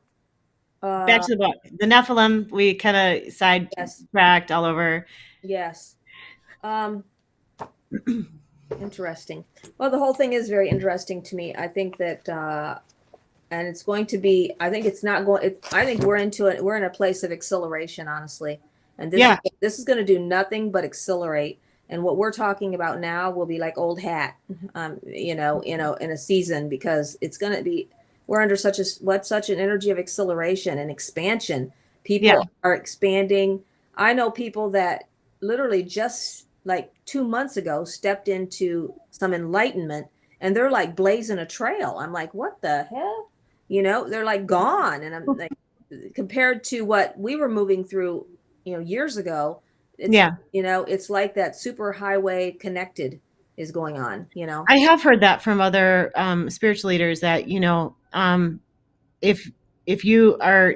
back to the book. The Nephilim, we kind of sidetracked all over. Yes. Interesting. Well, the whole thing is very interesting to me. I think that and it's going to be, I think it's not going, I think we're in a place of acceleration, honestly. And Yeah. this is going to do nothing but accelerate. And what we're talking about now will be like old hat, in a season, because it's going to be, we're under such an energy of acceleration and expansion. Yeah. People are expanding. I know people that literally just like 2 months ago stepped into some enlightenment, and they're like blazing a trail. I'm like, what the hell? They're like gone. And I'm like, compared to what we were moving through, years ago, it's, Yeah. it's like that super highway connected is going on. I have heard that from other spiritual leaders that, if you are,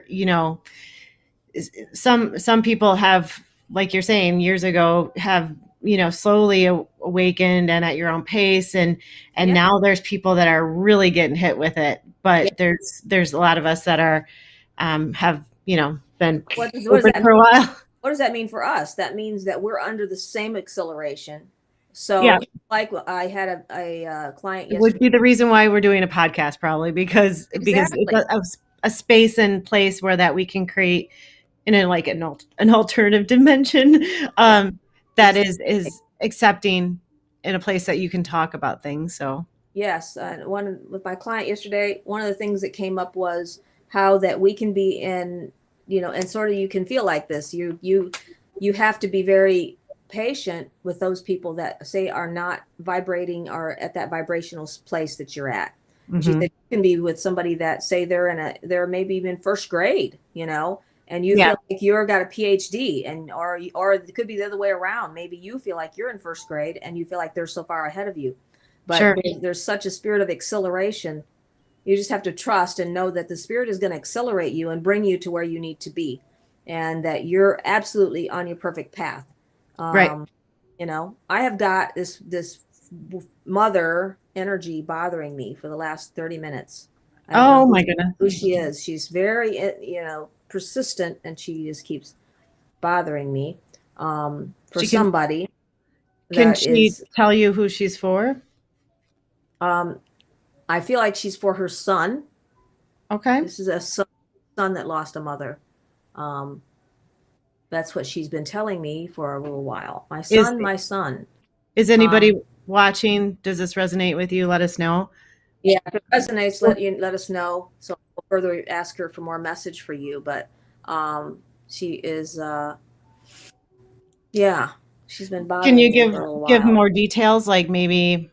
some people have, like you're saying, years ago have, slowly awakened and at your own pace, and Yeah. now there's people that are really getting hit with it, Yeah. but there's a lot of us that are have, been What does open that for a while. what does that mean for us? That means that we're under the same acceleration. Yeah. So, like, I had a client It would yesterday. be the reason why we're doing a podcast, probably because it's Exactly. a space and place where that we can create in a like an alternative dimension, Yeah. that Exactly. is accepting, in a place that you can talk about things. So Yes, one with my client yesterday, one of the things that came up was how that we can be in, and sort of you can feel like this. You have to be very patient with those people that say are not vibrating or at that vibrational place that you're at. And she mhm. said you can be with somebody that say they're maybe even first grade, and you Yeah, feel like you're got a PhD, and or it could be the other way around. Maybe you feel like you're in first grade and you feel like they're so far ahead of you, but sure. there's such a spirit of acceleration. You just have to trust and know that the spirit is going to accelerate you and bring you to where you need to be, and that you're absolutely on your perfect path. Right. um I have got this mother energy bothering me for the last 30 minutes. I don't know Oh my goodness. who she is. She's very persistent, and she just keeps bothering me, for She can somebody can that she is, tell you who she's for? um I feel like she's for her son. Okay. This is a son that lost a mother. Um, that's what she's been telling me for a little while. My Is son, my son. is anybody Um, watching? Does this resonate with you? Let us know. yeah, if it resonates, let us know. So I'll further ask her for more message for you. But she is, yeah, she's been Can bothering you me for a little give while. more details, like maybe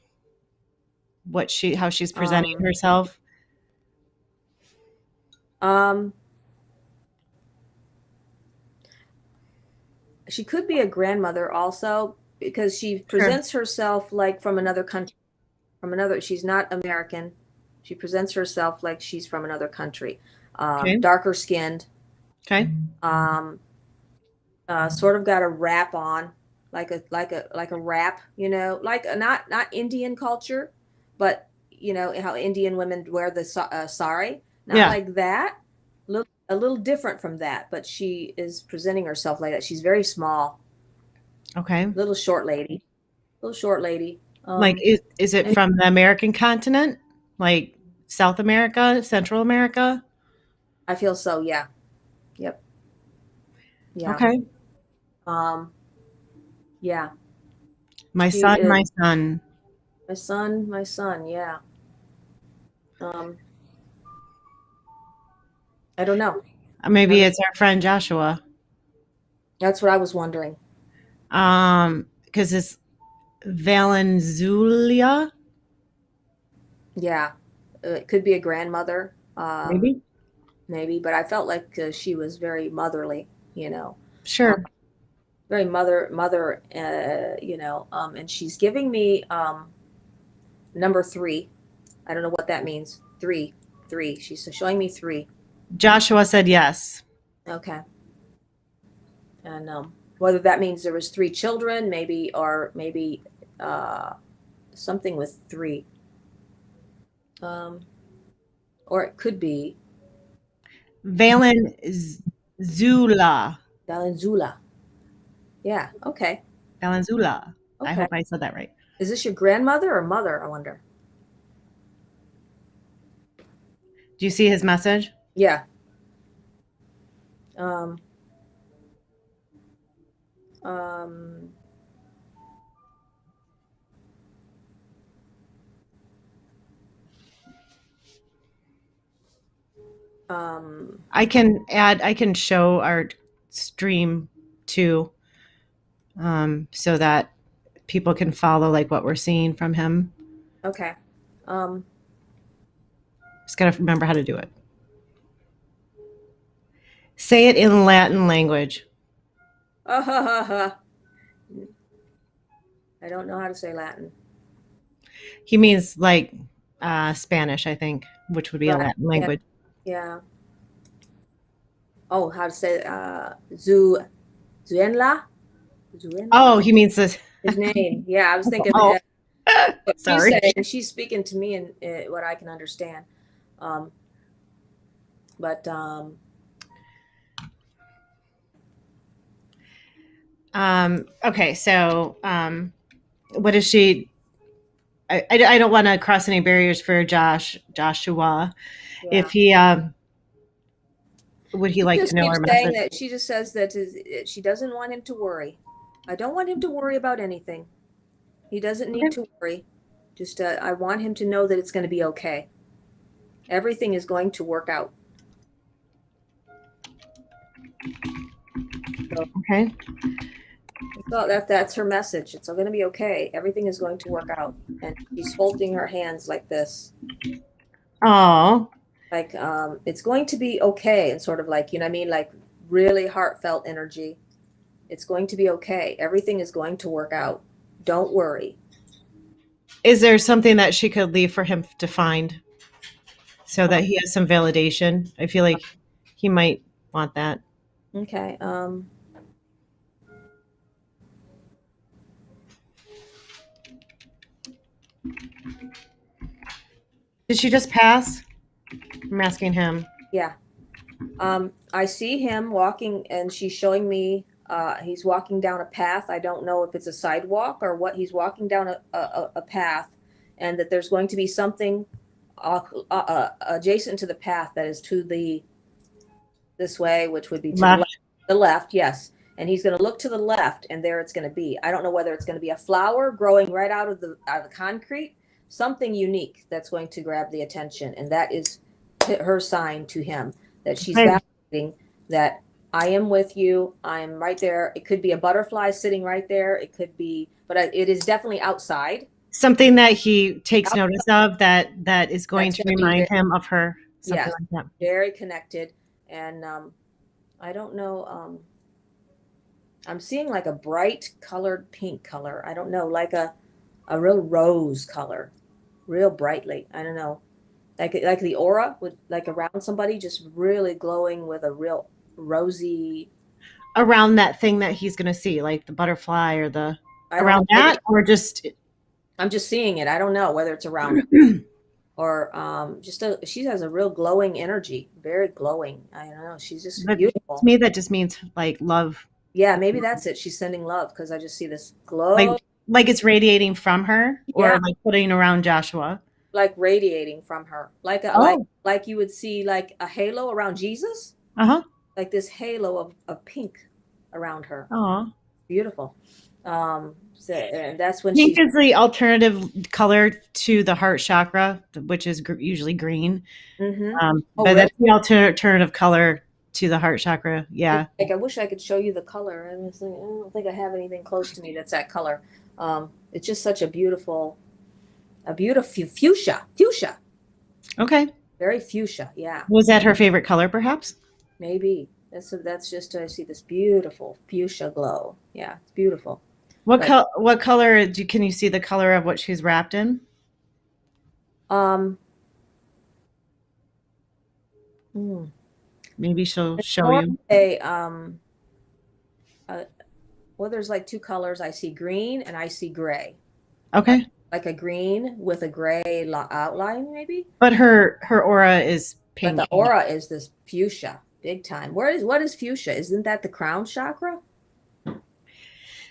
how she's presenting Um, herself? um, she could be a grandmother also, because she Sure. presents herself like from another country. She's not American. She presents herself like she's from another country. Okay. Darker skinned, Okay. um, sort of got a wrap on, like a wrap, like not Indian culture, but how Indian women wear the sari, not Yeah. like that. A little different from that, but she is presenting herself like that. She's very small, Okay. little short lady. Like, is it And from the American continent? Like South America, Central America? I feel so. Yeah. Yep. Yeah. Okay. Um, yeah. My She son, is my son. my son. Yeah. Um, I don't know. Maybe Never. it's our friend Joshua. That's what I was wondering. Because it's Valenzuela, Yeah. It could be a grandmother, maybe. maybe, but I felt like she was very motherly, you know, uh, Sure. very mother, and she's giving me number three. I don't know what that means. Three. She's showing me three. Joshua said yes. Okay. And whether that means there was three children, maybe, or maybe uh, something with three, um, or it could be Valenzuela. Valenzuela. Yeah. Okay. Valenzuela. I Okay. hope I said that right. Is this your grandmother or mother? I wonder. Do you see his message? Yeah. Um, Um, um, I can show our stream too, so that people can follow like what we're seeing from him. okay. Um, Just gotta remember how to do it. Say it in Latin language. I don't know how to say Latin. He means like Spanish, I think, which would be a Right. Latin Yeah. language. Yeah. Oh, how to say Zuenla? Oh, Zuenla. he means this. His name. Yeah, I was thinking Oh, what she's sorry. saying. She's speaking to me in what I can understand. Um, but Okay, so what is she? I don't want to cross any barriers for Joshua. yeah. If he would he She like to just know keeps our saying message? that she just says that she doesn't want him to worry. I don't want him to worry about anything. He doesn't need Okay. to worry. Just I want him to know that it's going to be okay. Everything is going to work out. So, Okay. so that's her message. It's all going to be okay. Everything is going to work out. And she's holding her hands like this. Oh, Like it's going to be okay, and sort of like, you know what I mean, like really heartfelt energy. It's going to be okay. Everything is going to work out. Don't worry. is there something that she could leave for him to find so Uh, that he has some validation? I feel like he might want that. okay. Did she just pass? I'm asking him. Yeah. I see him walking, and she's showing me he's walking down a path. I don't know if it's a sidewalk or what. He's walking down a path, and that there's going to be something adjacent to the path that is to this way, which would be to Left. the left, yes. And he's going to look to the left, and there it's going to be. I don't know whether it's going to be a flower growing right out of the concrete, something unique that's going to grab the attention, and that is her sign to him that she's Okay. validating that I am with you. I'm right there. It could be a butterfly sitting right there. It could be, but it is definitely outside. Something that he takes notice of that is going That's to going to be remind very, him of her. Something yes, like that. very connected. And I don't know. I'm seeing like a bright colored pink color. I don't know, like a real rose color, real brightly. I don't know, like the aura with like around somebody, just really glowing with a real rosy. Around that thing that he's going to see, like the butterfly or the I don't know. around Maybe that, or just I'm just seeing it. I don't know whether it's around or just she has a real glowing energy, very glowing. I don't know. She's just but to beautiful. me that just means like love, Yeah, maybe that's it. She's sending love because I just see this like glow. like it's radiating from her, Yeah, or like putting around Joshua. like radiating from her, like a Oh, like you would see like a halo around Jesus, uh huh. like this halo of pink around her. Oh, Beautiful. So, and that's when pink she's is the alternative color to the heart chakra, which is usually green. mm-hmm. Oh, But really? that's the alternative color to the heart chakra. Yeah. Like I wish I could show you the color. I was thinking, I don't think I have anything close to me that's that color. It's just such a beautiful fuchsia, Okay. very fuchsia. Yeah, Was that her favorite color, perhaps? maybe that's just I see this beautiful fuchsia glow. Yeah, it's beautiful. What But what color can you see the color of what she's wrapped in? um, hmm. Maybe she'll It's show more you. uh, well, there's like two colors. I see green and I see gray. Like Okay. like a green with a gray outline, maybe. But her aura is But pink. the aura is this fuchsia, big time. What is fuchsia? Isn't that the crown chakra?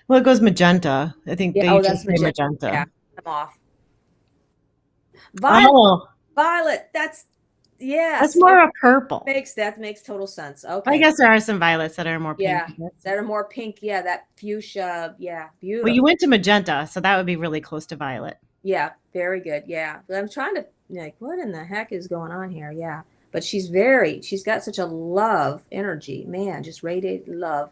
Well, it goes magenta. I think Yeah. they Oh, usually that's say magenta. Yeah, magenta. I'm off. Violet, Oh, violet. That's That's Yes. more a purple. That makes total sense. I Okay. guess there are some violets that are more pink. Yeah. I guess. That are more pink. Yeah, that fuchsia. Yeah, Well, you beautiful. went to magenta, so that would be really close to violet. Yeah, very good. Yeah. But I'm trying to like, what in the heck is going on here? Yeah. But she's got such a love energy, man, just radiate love.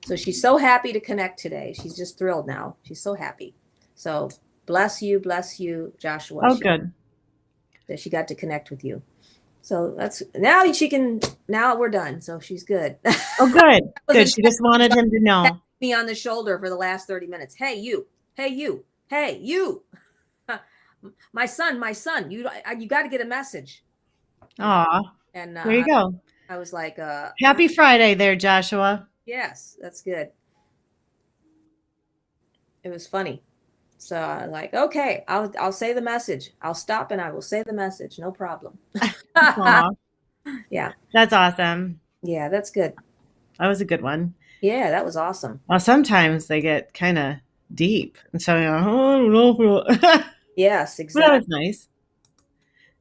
So she's so happy to connect today. She's just thrilled now. She's so happy. So bless you, Joshua, Oh, good. that she got to connect with you. So that's now we're done. So she's good. Oh, good. Good. Wasn't She just wanted him to tapping know. me on the shoulder for the last 30 minutes. Hey, you. Hey, you. Hey, you. My son, you got to get a message. Aw, And there you go. I was like, Happy Friday there, Joshua. yes, that's good. It was funny. So I was like, okay, I'll say the message. I'll stop and I will say the message. No problem. Aw, Yeah. that's awesome. Yeah, that's good. That was a good one. Yeah, that was awesome. Well, sometimes they get kind of deep. And so, oh, I don't know. Yes, But that exactly. was nice.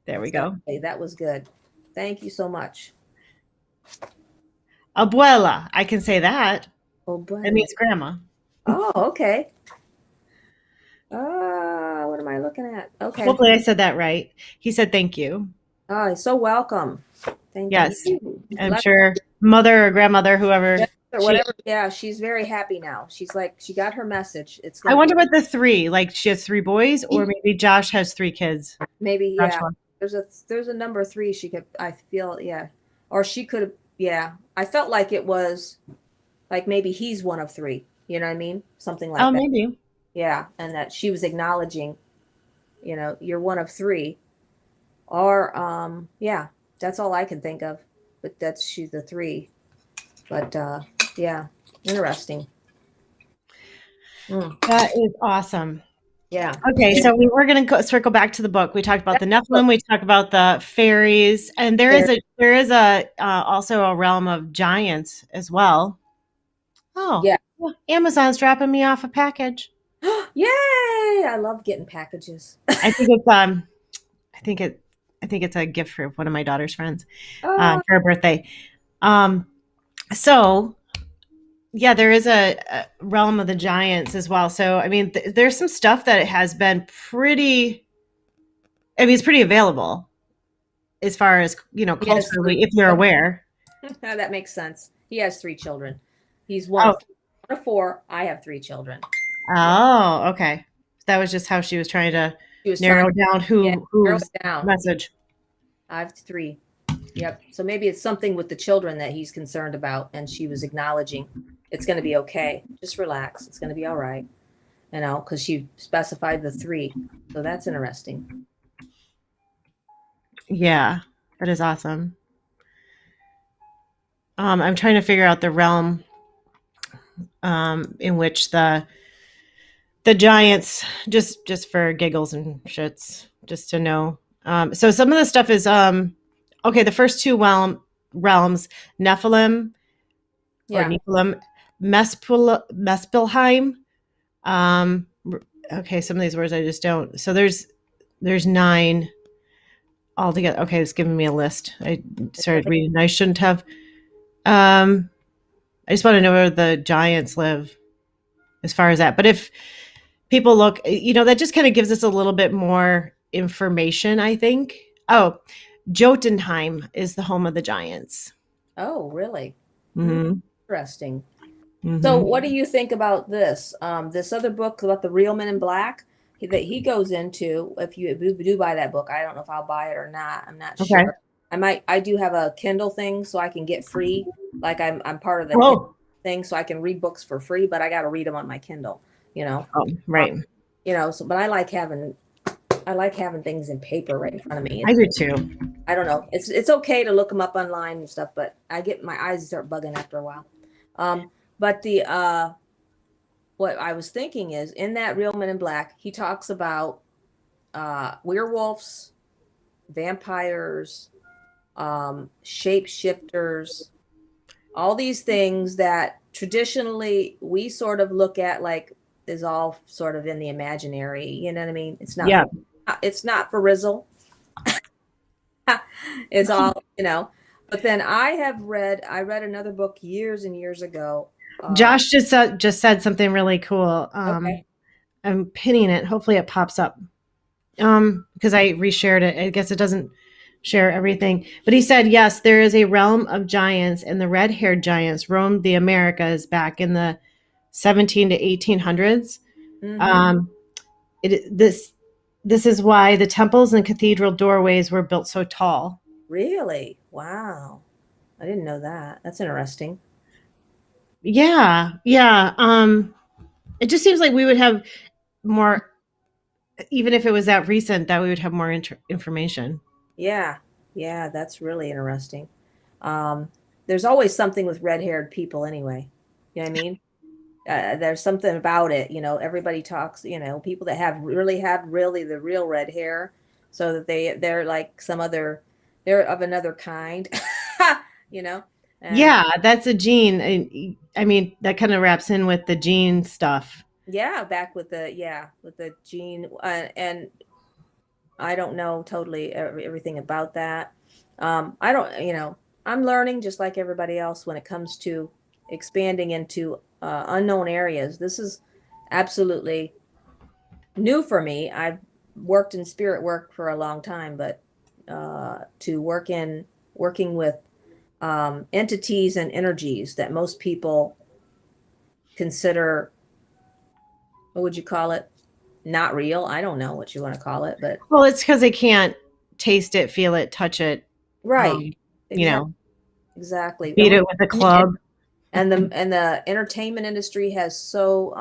There we go. Exactly. That was good. Thank you so much. Abuela. I can say that. Oh, It means grandma. oh, okay. What am I looking at? Okay. Hopefully, I said that right. He said thank you. Oh, you're so welcome. Thank Yes. you. I'm sure mother or grandmother, whoever. Or whatever. Yeah, she's very happy now. She's like, she got her message. It's I gonna wonder what the three, like she has three boys, or be maybe Josh has three kids. maybe, yeah. Joshua. There's a number three she could, I feel, yeah. Or she could have, yeah. I felt like it was like maybe he's one of three. You know what I mean? Something like Oh, that. maybe. Yeah. And that she was acknowledging, you're one of three. Or yeah, that's all I can think of. But she's the three. But yeah, interesting. Mm, That is awesome. yeah. Okay, so we're going to circle back to the book. We talked about the Nephilim. We talked about the fairies, and there is a also a realm of giants as well. Oh, Yeah. Amazon's dropping me off a package. Yay! I love getting packages. I think it's I think it I think it's a gift for one of my daughter's friends Oh, for her birthday. Um, so yeah, there is a realm of the giants as well. So I mean, there's some stuff that has been pretty. I mean, it's pretty available as far as yes, culturally, if you're aware. that makes sense. He has three children. He's Oh, one of four. I have three children. Yeah, oh, okay. That was just how she was trying to she was trying narrow down to narrow whose it down. message. I have three. Yep. So maybe it's something with the children that he's concerned about, and she was acknowledging it's going to be okay. Just relax. It's going to be all right. Because she specified the three. So that's interesting. Yeah, that is awesome. I'm trying to figure out the realm in which the giants, just for giggles and shits, just to know. So some of the stuff is okay. The first two realms, Nephilim or Yeah. Nephilim, Mespelheim. Okay, some of these words I just don't. So there's nine altogether. Okay, it's giving me a list. I started reading. I shouldn't have. I just want to know where the giants live as far as that. But if people look, that just kind of gives us a little bit more information, I think. Oh, Jotunheim is the home of the giants. Oh, really? Mm-hmm. Interesting. Mm-hmm. So, what do you think about this? This other book about the real Men in Black that he goes into. If you do buy that book, I don't know if I'll buy it or not. I'm not Okay. sure. I might. I do have a Kindle thing, so I can get free. Like I'm part of the Oh, Kindle thing, so I can read books for free. But I got to read them on my Kindle. oh, right. So but I like having things in paper right in front of me. I do too. I don't know. It's okay to look them up online and stuff, but I get my eyes start bugging after a while. But the what I was thinking is in that Real Men in Black, he talks about werewolves, vampires, shapeshifters, all these things that traditionally we sort of look at like is all sort of in the imaginary. You know what I mean? It's not. Yeah. It's not for Rizzle. It's all, you know. But then I read another book years and years ago. Josh just said something really cool. Okay. I'm pinning it. Hopefully it pops up. Because I reshared it. I guess it doesn't share everything. But he said, yes, there is a realm of giants, and the red-haired giants roamed the Americas back in the 17 to 1800s. Mm-hmm. Um, this is why the temples and cathedral doorways were built so tall. Really? Wow. I didn't know that. That's interesting. Yeah, yeah. It just seems like we would have more, even if it was that recent, that we would have more information. Yeah. Yeah, that's really interesting. Um, there's always something with red-haired people anyway. You know what I mean? There's something about it, you know, everybody talks, you know, people that have really the real red hair, so that they're like some other, they're of another kind, you know, and Yeah, that's a gene. I mean, that kind of wraps in with the gene stuff. yeah, back with the, yeah, with the gene, and I don't know totally everything about that. I don't, you know, I'm learning just like everybody else when it comes to expanding into unknown areas. This is absolutely new for me. I've worked in spirit work for a long time, but to working with entities and energies that most people consider, what would you call it? Not real. I don't know what you want to call it, but Well, it's because they can't taste it, feel it, touch it, right, you exactly, know, exactly. beat it with a club. And the entertainment industry has so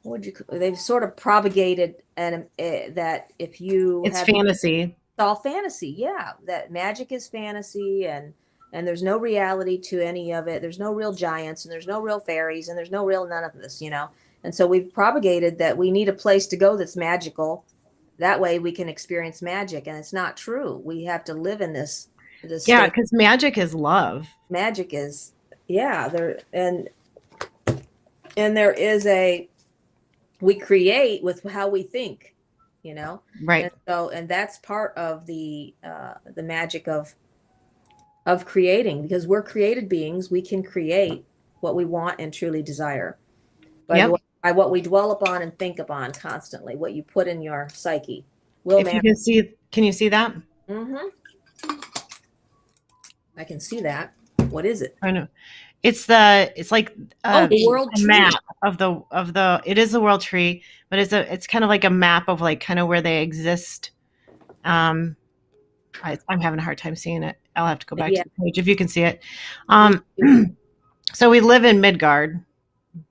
what would you they've sort of propagated and that if you It's have fantasy. all fantasy, yeah, that magic is fantasy, and there's no reality to any of it. There's no real giants and there's no real fairies and there's no real none of this, you know. And so we've propagated that we need a place to go that's magical. That way we can experience magic, and it's not true. We have to live in this Yeah, state. because magic is love. Magic is, yeah, there, and there is a, we create with how we think, you know. And Right. so, and that's part of the magic of creating, because we're created beings. We can create what we want and truly desire Yep. by what we dwell upon and think upon constantly. What you put in your psyche will If you manifest. can you see that? Mm-hmm. I can see that. What is it? I know. It's like Oh, a, the world a tree. map of the it is the world tree, but it's kind of like a map of like kind of where they exist. Um, I'm having a hard time seeing it. I'll have to go back to Yeah, the page if you can see it. me Um, too. so we live in Midgard.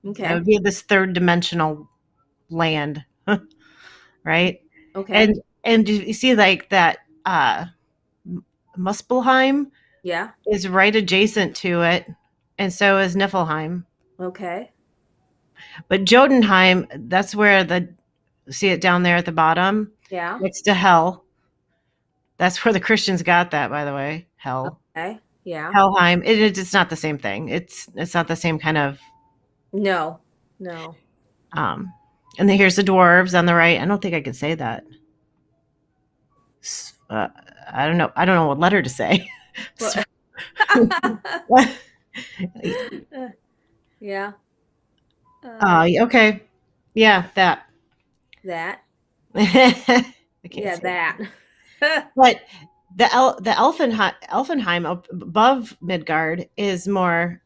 That Okay. would be this third dimensional land, right? Okay. And you see like that Muspelheim Yeah. is right adjacent to it, and so is Niflheim. Okay. But Jotunheim, that's where the see it down there at the bottom Yeah. next to hell. That's where the Christians got that, by the way. Hell, Okay. Yeah. Helheim. It's not the same thing. It's not the same kind of. No. No. Um, and then here's the dwarves on the right. I don't think I can say that. Uh, I don't know. I don't know what letter to say. Well, yeah. Okay. Yeah, that. That. I can't Yeah, say it. that. But the Elfenheim up above Midgard is more.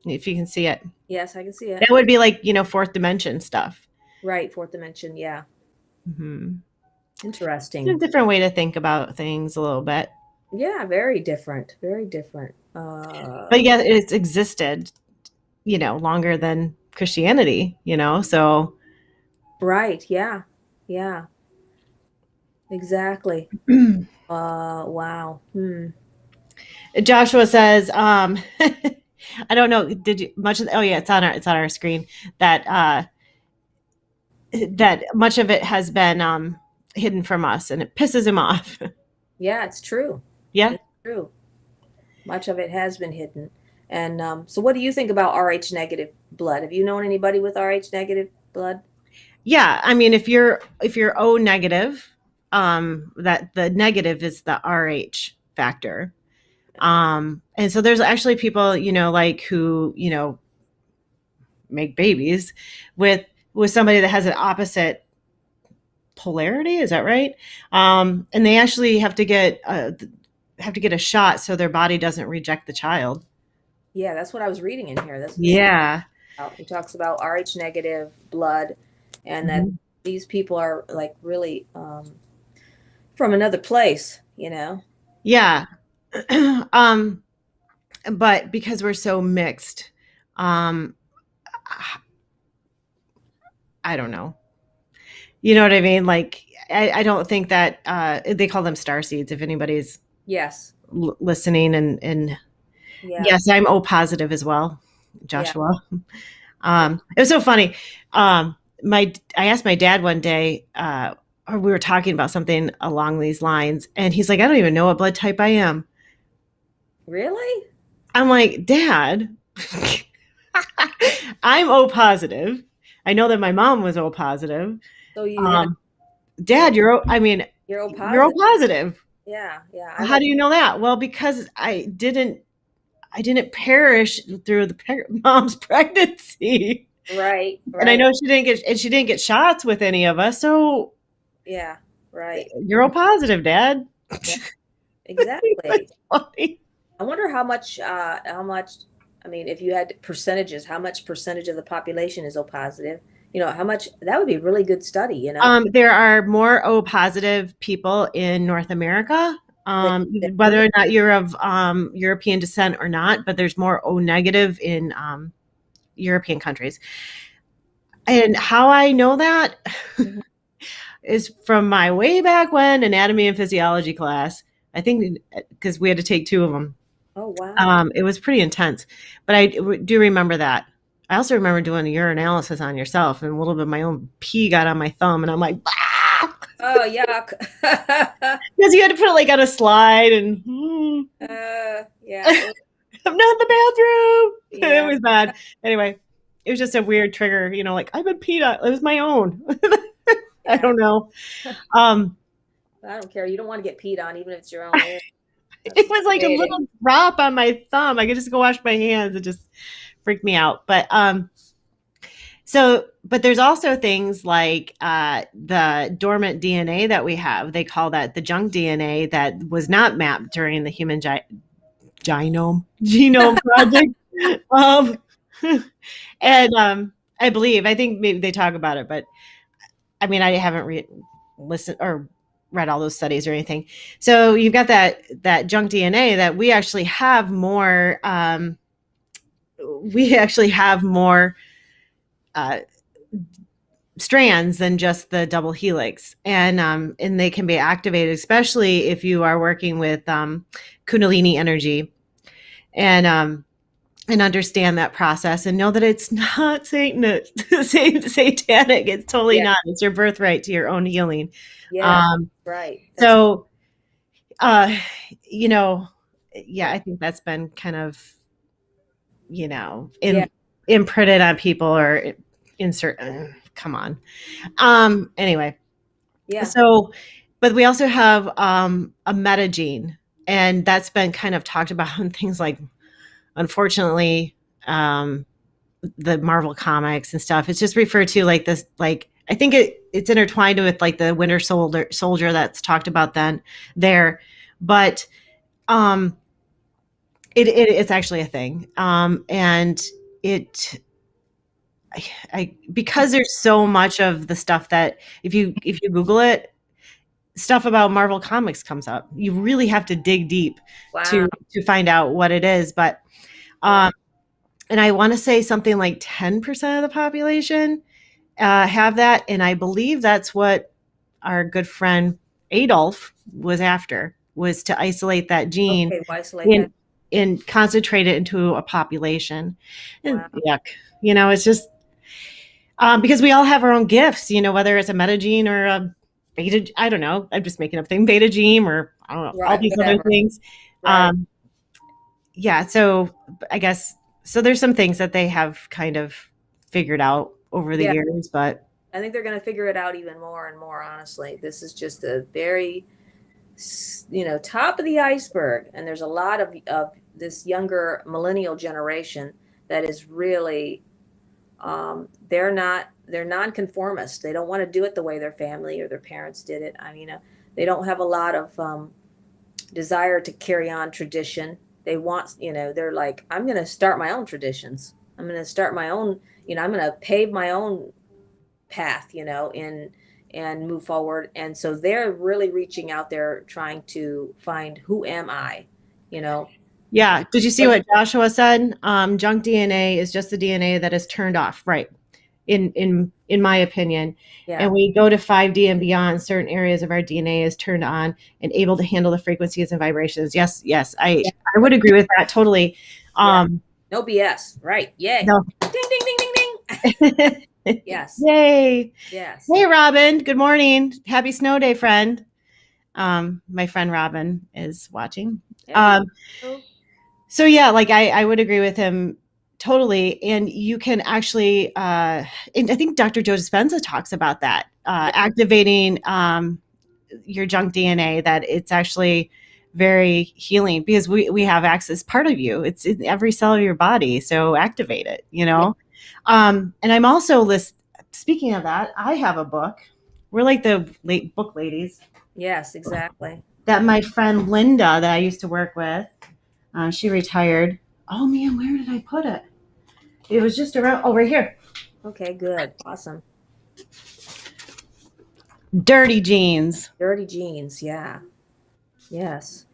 If you can see it, Yes, I can see it. that would be like fourth dimension stuff. Right, fourth dimension. Yeah. Hmm. It's a Interesting. different way to think about things a little bit, Yeah, very different. Very different. but yeah, it's existed, longer than Christianity. So Right. Yeah. Yeah. Exactly. Wow. Hmm. Joshua says, I don't know. Did you much? Oh yeah, it's on our screen that that much of it has been hidden from us, and it pisses him off. Yeah, it's true. Yeah, It's true. Much of it has been hidden. And so what do you think about Rh negative blood? Have you known anybody with Rh negative blood? yeah. I mean, if you're O negative, that the negative is the Rh factor. And so there's actually people, like who, make babies with somebody that has an opposite polarity. Is that right? And they actually have to get a shot so their body doesn't reject the child. Yeah, that's what I was reading in here. This Yeah. he talks about Rh negative blood, and that Mhm. these people are like really from another place, you know. Yeah. um, but because we're so mixed, um, I don't know. You know what I mean? Like, I don't think that they call them star seeds. If anybody's Yes. listening, and Yeah. yes, I'm O positive as well, Yeah. Joshua. It was so funny. My I asked my dad one day, or we were talking about something along these lines, and he's like, "I don't even know what blood type I am." Really? I'm like, "Dad, I'm O positive. I know that my mom was O positive. So you have Um, you're Dad, I mean, you're O you're O positive. positive. Yeah, yeah. I'm How O do you know that?" Well, because I didn't perish through the mom's pregnancy. right, And I right. know she didn't get shots with any of us. So Yeah, right. you're O positive, Dad. Yeah, exactly. That's funny. I wonder how much, I mean, if you had percentages, how much percentage of the population is O positive? You know, how much that would be a really good study, you know. There are more O positive people in North America, Than, whether or not you're of European descent or not, but there's more O negative in European countries. And how I know that Mhm. is from my way back when anatomy and physiology class. I think because we had to take two of them. Oh, wow. It was pretty intense, but I do remember that. I also remember doing a urinalysis on yourself, and a little bit of my own pee got on my thumb, and I'm like, ah! Oh, yuck. Because you had to put it like on a slide, and Yeah. I'm not in the bathroom. It Yeah. was bad. Anyway, it was just a weird trigger, like I've been peed on. It was my own. I Yeah. don't know. Um, I don't care. You don't want to get peed on, even if it's your own urine. it That's was like a irritating. little drop on my thumb. I could just go wash my hands. It just freaked me out. But there's also things like the dormant DNA that we have. They call that the junk DNA that was not mapped during the human genome project. Um, I think maybe they talk about it, but I mean, I haven't listened or read all those studies or anything. So you've got that junk DNA that we actually have more. We actually have more uh, strands than just the double helix, and they can be activated, especially if you are working with Kundalini energy, and understand that process and know that it's not satanic. It's totally Yeah. not. It's your birthright to your own healing. Yeah. Um, Right. That's so, uh, you know, yeah, I think that's been kind of, yeah. imprinted on people or insert. Come on. Anyway, Yeah. so, but we also have a metagene, and that's been kind of talked about in things like, unfortunately, um, the Marvel comics and stuff. It's just referred to like this, like I think it's intertwined with like the Winter Soldier that's talked about then there, but um, it's actually a thing, and it. Because there's so much of the stuff that if you Google it, stuff about Marvel comics comes up. You really have to dig deep Wow. to find out what it is, but Yeah. um, and I want to say something like 10% of the population have that, and I believe that's what our good friend Adolf was after, was to isolate that gene Okay. Well, isolate that. and concentrate it into a population. And Wow. yuck, it's just because we all have our own gifts, whether it's a meta gene or a beta. I don't know. I'm just making up thing beta gene, or I don't know, all Right. these other Whatever. things. Right. Um, yeah, so I guess so. There's some things that they have kind of figured out over the Yeah. years, but. I think they're going to figure it out even more and more, honestly. This is just a very, top of the iceberg. And there's a lot of this younger millennial generation that is really, they're nonconformist. They don't want to do it the way their family or their parents did it. I mean, they don't have a lot of desire to carry on tradition. They want, they're like, I'm going to start my own traditions. I'm going to start my own, I'm going to pave my own path, and move forward. And so they're really reaching out there trying to find who am I, you know. Yeah. Did you see But what Joshua said? Junk DNA is just the DNA that is turned off. Right. In my opinion. yeah, And we go to 5D and beyond, certain areas of our DNA is turned on and able to handle the frequencies and vibrations. Yes, yes. yeah, I would agree with that totally. yeah. Um No BS. Right. Yay. no. Ding, ding, ding, ding, ding. Yes. Yay. Yes. Hey Robin, good morning. Happy snow day, friend. My friend Robin is watching. Yeah. So yeah, like I would agree with him totally. And you can actually, and I think Dr. Joe Dispenza talks about that, activating your junk DNA, that it's actually very healing because we have access, part of you, it's in every cell of your body. So activate it, you Yeah. know? And I'm also speaking of that, I have a book. We're like the late book ladies Yes, exactly. that my friend Linda that I used to work with, she retired. Oh man, where did I put it? It was just around. Oh, right here. Okay, good. Awesome. Dirty Jeans. Dirty jeans. Yeah. Yes.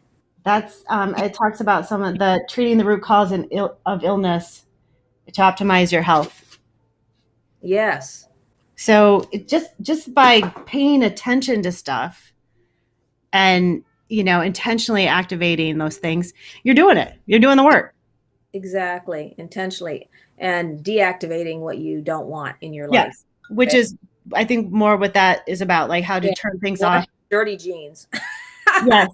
That's it talks about some of the treating the root cause of illness to optimize your health. Yes. So just by paying attention to stuff and intentionally activating those things, you're doing it. You're doing the work. Exactly. Intentionally and deactivating what you don't want in your life. Yes, which Okay. is I think more what that is about, like how to Yeah. turn things Wash off. dirty jeans. Yes.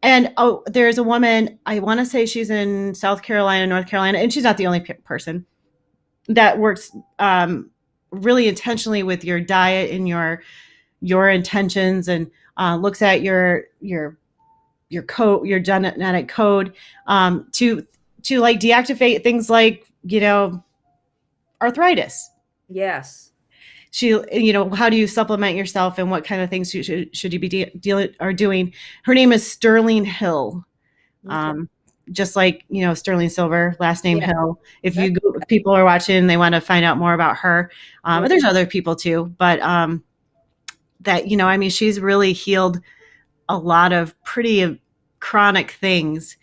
And there's a woman, I want to say she's in South Carolina, North Carolina, and she's not the only person that works really intentionally with your diet and your intentions, and looks at your code, your genetic code, to like deactivate things like arthritis. Yes. How do you supplement yourself and what kind of things should you be dealing or doing? Her name is Sterling Hill. Okay. Just like, Sterling Silver, last name Yeah. Hill. If people are watching and they want to find out more about her, but there's other people too, but she's really healed a lot of pretty chronic things.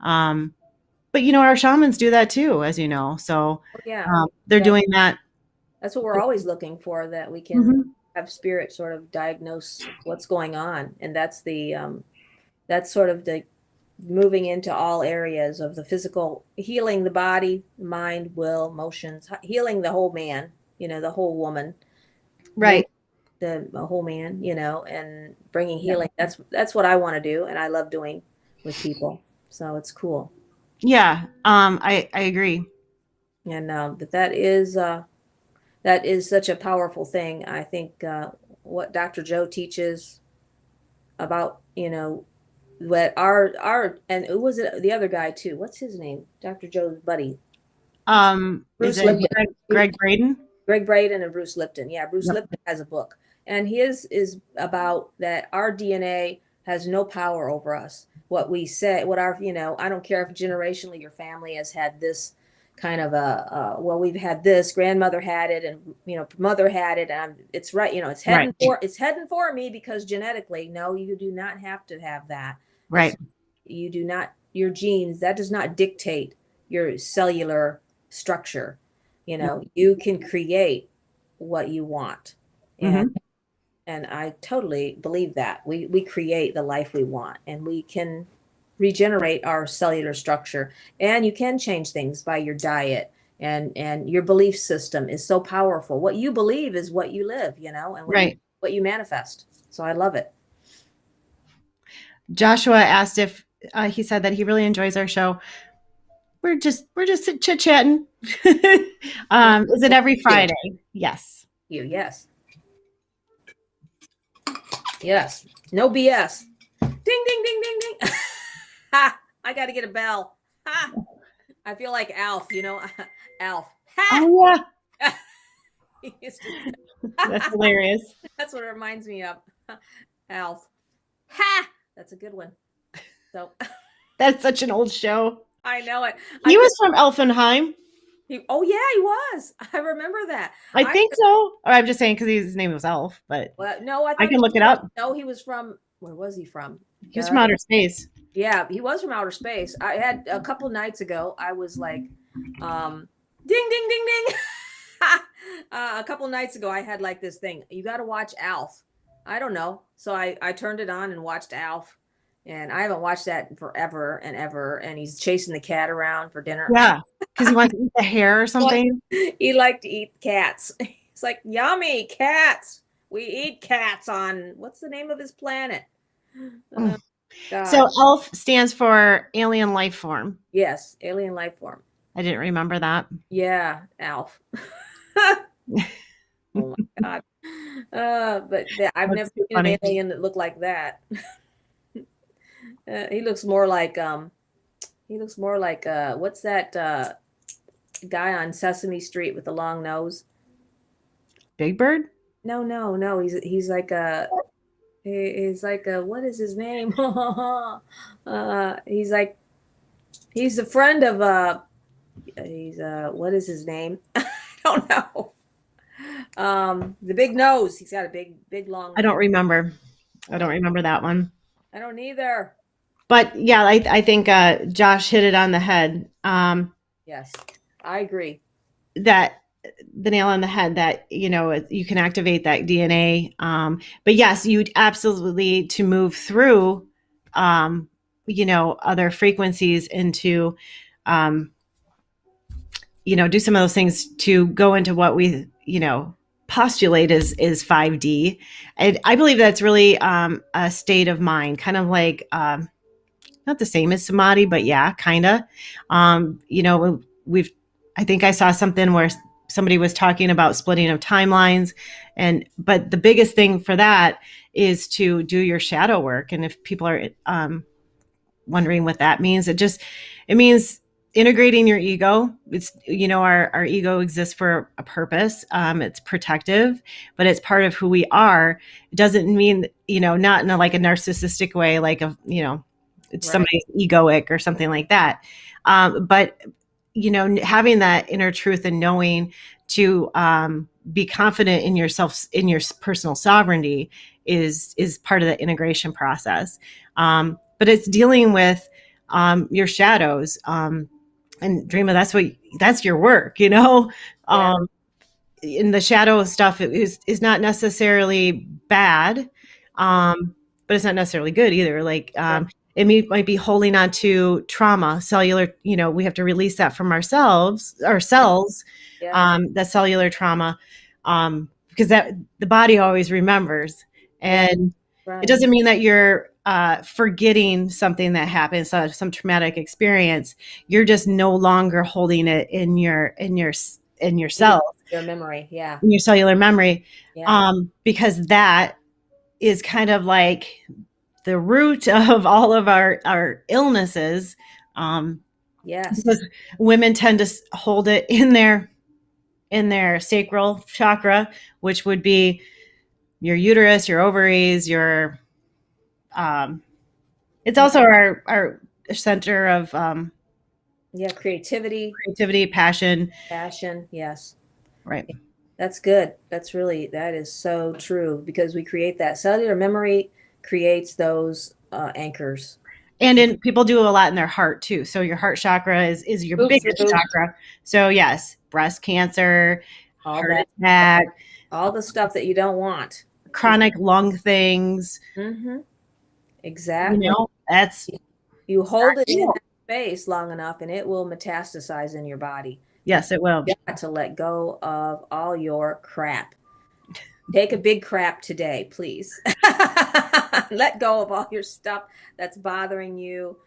But our shamans do that too, as you know. So Yeah. they're Yeah. doing that. That's what we're always looking for, that we can Mhm. have spirit sort of diagnose what's going on. And that's sort of the moving into all areas of the physical, healing the body, mind, will, emotions, healing the whole man, the whole woman, Right. the whole man, and bringing healing. That's what I want to do, and I love doing with people. So it's cool. Yeah. I agree. And but that is such a powerful thing. I think what Dr. Joe teaches about, what and it was the other guy too. What's his name? Dr. Joe's buddy. Is Bruce it Lipton. Greg Braden? Greg Braden and Bruce Lipton. Yeah, Bruce Yep. Lipton has a book, and his is about that our DNA has no power over us. What we say, what our, I don't care if generationally your family has had this kind of well, we've had this, grandmother had it, and mother had it, and it's right, Right. it's heading for me because genetically, no, you do not have to have that. Right. You do not, your genes, that does not dictate your cellular structure. You can create what you want. And Mhm. and I totally believe that. We create the life we want, and we can regenerate our cellular structure, and you can change things by your diet, and your belief system is so powerful. What you believe is what you live, and Right. what you manifest. So I love it. Joshua asked if he said that he really enjoys our show. We're just chit chatting. Is it every Friday? Yes. Yes. Yes. No BS. Ding, ding, ding, ding, ding. Ha! I got to get a bell. Ha! I feel like Alf, Alf. Ha! Oh yeah, He used to that's hilarious. That's what it reminds me of. Alf. Ha! That's a good one. So That's such an old show. I know it. I He could. was from Elfenheim. Oh yeah, he was. I remember that. I I think so. Or I'm just saying because his name was Elf, but well, no, I I thought he can was look it from. up. No, he was from. Where was he from? He was from outer space. Yeah, he was from outer space. I had a couple nights ago. I was like, ding, ding, ding, ding. A couple nights ago, I had like this thing. You got to watch Alf. I don't know. So I turned it on and watched Alf, and I haven't watched that in forever and ever. And he's chasing the cat around for dinner. Yeah, because he wants to eat the hair or something. He liked to eat cats. It's like yummy cats. We eat cats on what's the name of his planet? Mm. Oh, God. So ELF stands for alien life form. Yes, alien life form. I didn't remember that. Yeah, Alf. Oh my God. I've That's never too seen an funny. alien that looked like that. He looks more like what's that guy on Sesame Street with the long nose? Big Bird? No, no, no. He's like a what is his name? He's like he's a friend of he's what is his name? I don't know. The big nose. He's got a big long I don't nose. remember. I don't remember that one. I don't either. But yeah, I think Josh hit it on the head. Yes, I agree. That the nail on the head that you can activate that DNA. But yes, you absolutely to move through other frequencies into do some of those things to go into what we postulate is 5D. I believe that's really a state of mind, kind of like not the same as samadhi, but yeah, kind of. We've I think I saw something where somebody was talking about splitting of timelines, but the biggest thing for that is to do your shadow work. And if people are wondering what that means, it means integrating your ego. It's our ego exists for a purpose. It's protective, but it's part of who we are. It doesn't mean not in like a narcissistic way, like it's somebody's egoic or something like that. But having that inner truth and knowing to be confident in yourself, in your personal sovereignty is part of the integration process. But it's dealing with your shadows. And Dreama, that's your work, Yeah. In the shadow stuff is not necessarily bad, but it's not necessarily good either. Like it might be holding on to trauma, cellular. We have to release that from our cells, Yeah. that cellular trauma, because that the body always remembers, and it doesn't mean that you're forgetting something that happened, so some traumatic experience. You're just no longer holding it in your cells, your memory, yeah, in your cellular memory, yeah. Because that is kind of like the root of all of our illnesses. Yes, Because women tend to hold it in their sacral chakra, which would be your uterus, your ovaries, your it's also our center of creativity, passion, yes, right. That's good. That is so true, because we create that cellular memory creates those anchors. And people do a lot in their heart too. So your heart chakra is your biggest chakra. So yes, breast cancer, heart attack, all the stuff that you don't want, chronic lung things. Mm-hmm. Exactly. That's you hold it in that space long enough, and it will metastasize in your body. Yes, it will. You got to let go of all your crap. Take a big crap today, please. Let go of all your stuff that's bothering you.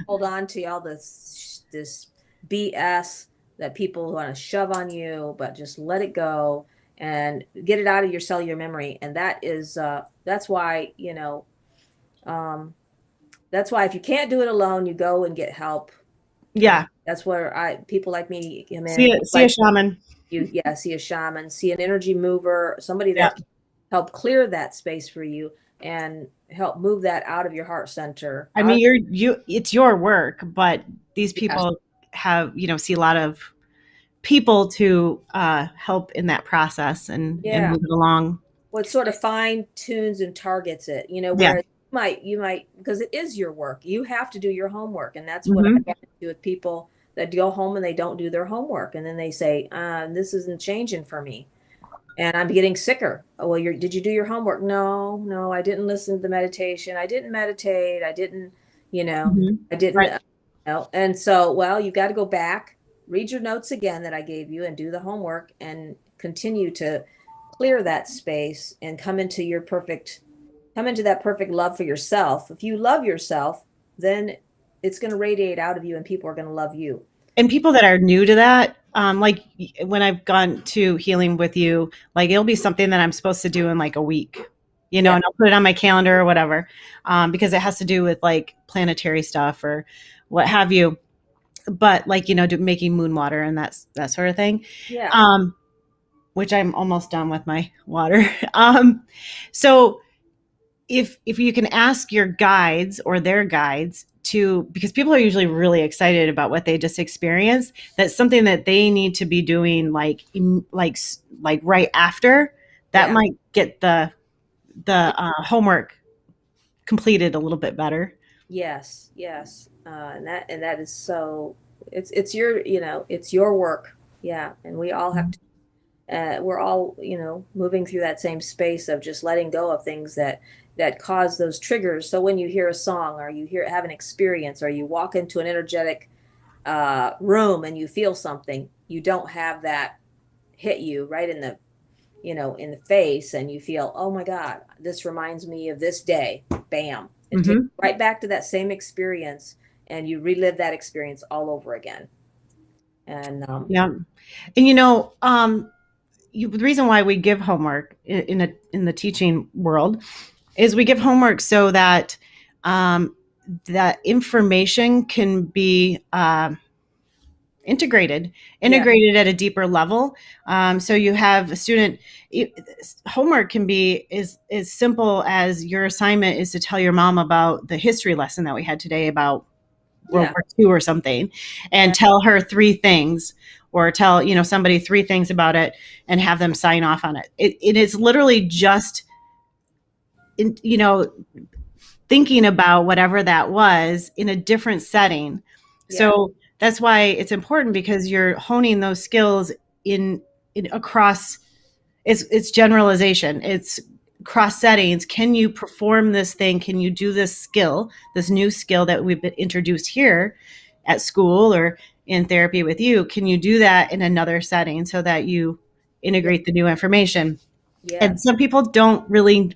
Hold on to all this BS that people want to shove on you, but just let it go and get it out of your cellular memory. And that's why, um, that's why if you can't do it alone, you go and get help. And Yeah. that's where people like me come in, See a like shaman. you, yeah, see a shaman, see an energy mover, somebody Yeah. that can help clear that space for you and help move that out of your heart center. I mean, it's your work, but these Yeah, people have, see a lot of people to help in that process and yeah. move it along. Well, it sort of fine tunes and targets it, Yeah. where you might, because it is your work. You have to do your homework. And that's what I Hmm. run into with people that go home and they don't do their homework. And then they say, this isn't changing for me. And I'm getting sicker. Oh, well, did you do your homework? No, no, I didn't listen to the meditation. I didn't meditate. I didn't, you know, Hmm. I didn't, Right. And so, well, you got to go back, read your notes again that I gave you and do the homework and continue to clear that space and come into that perfect love for yourself. If you love yourself, then it's going to radiate out of you and people are going to love you. And people that are new to that, like when I've gone to healing with you, like it'll be something that I'm supposed to do in like a week, Yeah. and I'll put it on my calendar or whatever, because it has to do with like planetary stuff or what have you. But like, making moon water and that sort of thing. Yeah. Um, which I'm almost done with my water. So if you can ask your guides or their guides to, because people are usually really excited about what they just experienced, that's something that they need to be doing like right after, that Yeah. might get the homework completed a little bit better. Yes, yes. And that is so it's your, it's your work. Yeah. And we all have to we're all, moving through that same space of just letting go of things that cause those triggers. So when you hear a song or have an experience or you walk into an energetic room and you feel something, you don't have that hit you right in the face and you feel, oh my God, this reminds me of this day. Bam. It takes Hmm. you right back to that same experience and you relive that experience all over again. And Yeah. And the reason why we give homework in the teaching world is we give homework so that that information can be integrated yeah, integrated at a deeper level. So you have a student, homework can be as simple as your assignment is to tell your mom about the history lesson that we had today about World yeah, War II or something, and yeah, tell her three things, or tell somebody three things about it, and have them sign off on it. It is literally just in, thinking about whatever that was in a different setting. yeah, So that's why it's important, because you're honing those skills in across. It's generalization. It's cross settings. Can you perform this thing? Can you do this new skill that we've been introduced here at school or in therapy with you? Can you do that in another setting so that you yeah, integrate the new information? And yes, some people don't really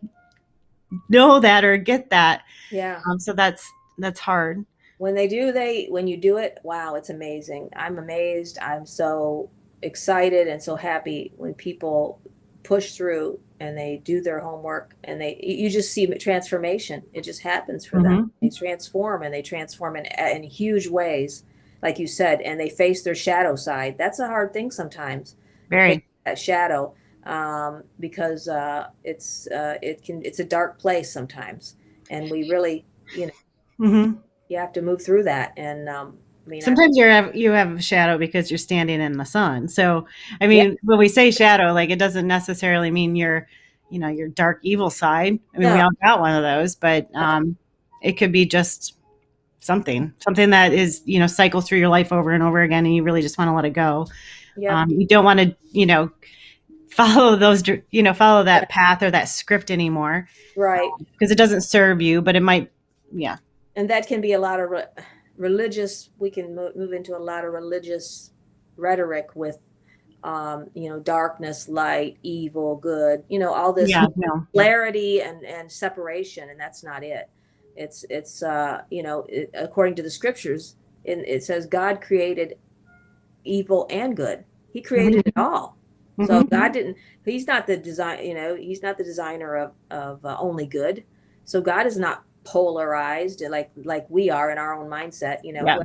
know that or get that. yeah. So that's hard. When you do it, wow, it's amazing. I'm amazed. I'm so excited and so happy when people push through and they do their homework and you just see transformation. It just happens for them. Hmm. They transform and they transform in huge ways, like you said, and they face their shadow side. That's a hard thing sometimes to face Very. that shadow, because it's a dark place sometimes, and we really, Hmm. you have to move through that. And I mean, Sometimes you have a shadow because you're standing in the sun. So, I yeah, mean, when we say shadow, like it doesn't necessarily mean your dark evil side. I mean, we no, all got one of those, but it could be just something that is cycles through your life over and over again, and you really just want to let it go. yep, You don't want to follow that path or that script anymore, right. because it doesn't serve you, but it might. Yeah. And that can be a lot of religious. We can move into a lot of religious rhetoric with, darkness, light, evil, good. All this Yeah. No. polarity and separation, and that's not it. According to the scriptures, it says God created evil and good. He created Hmm. it all. So Hmm. God didn't, he's not the design, he's not the designer of only good. So God is not polarized like we are in our own mindset, Yeah.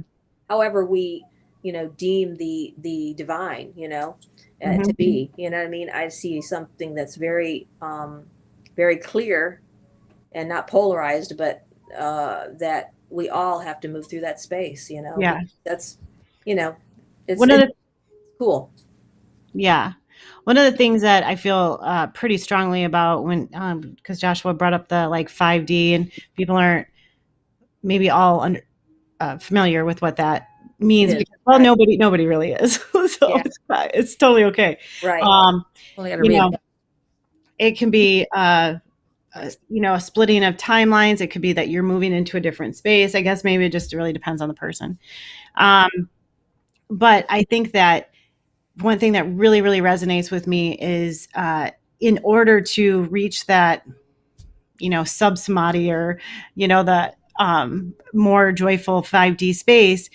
however we, deem the divine, to Hmm. be, you know what I mean? I see something that's very, very clear and not polarized, but that we all have to move through that space, Yeah. because that's, you know, One of it's the cool. Yeah. One of the things that I feel pretty strongly about when, because Joshua brought up the like 5D and people aren't maybe all familiar with what that means It is. because, well, Right. nobody really is. So Yeah. it's fine. It's totally okay. Right. Um, Only got to you read know, about it can be, a splitting of timelines. It could be that you're moving into a different space. I guess maybe it just really depends on the person. Um, but I think that one thing that really, really resonates with me is in order to reach that, sub samadhi or, the more joyful 5D space,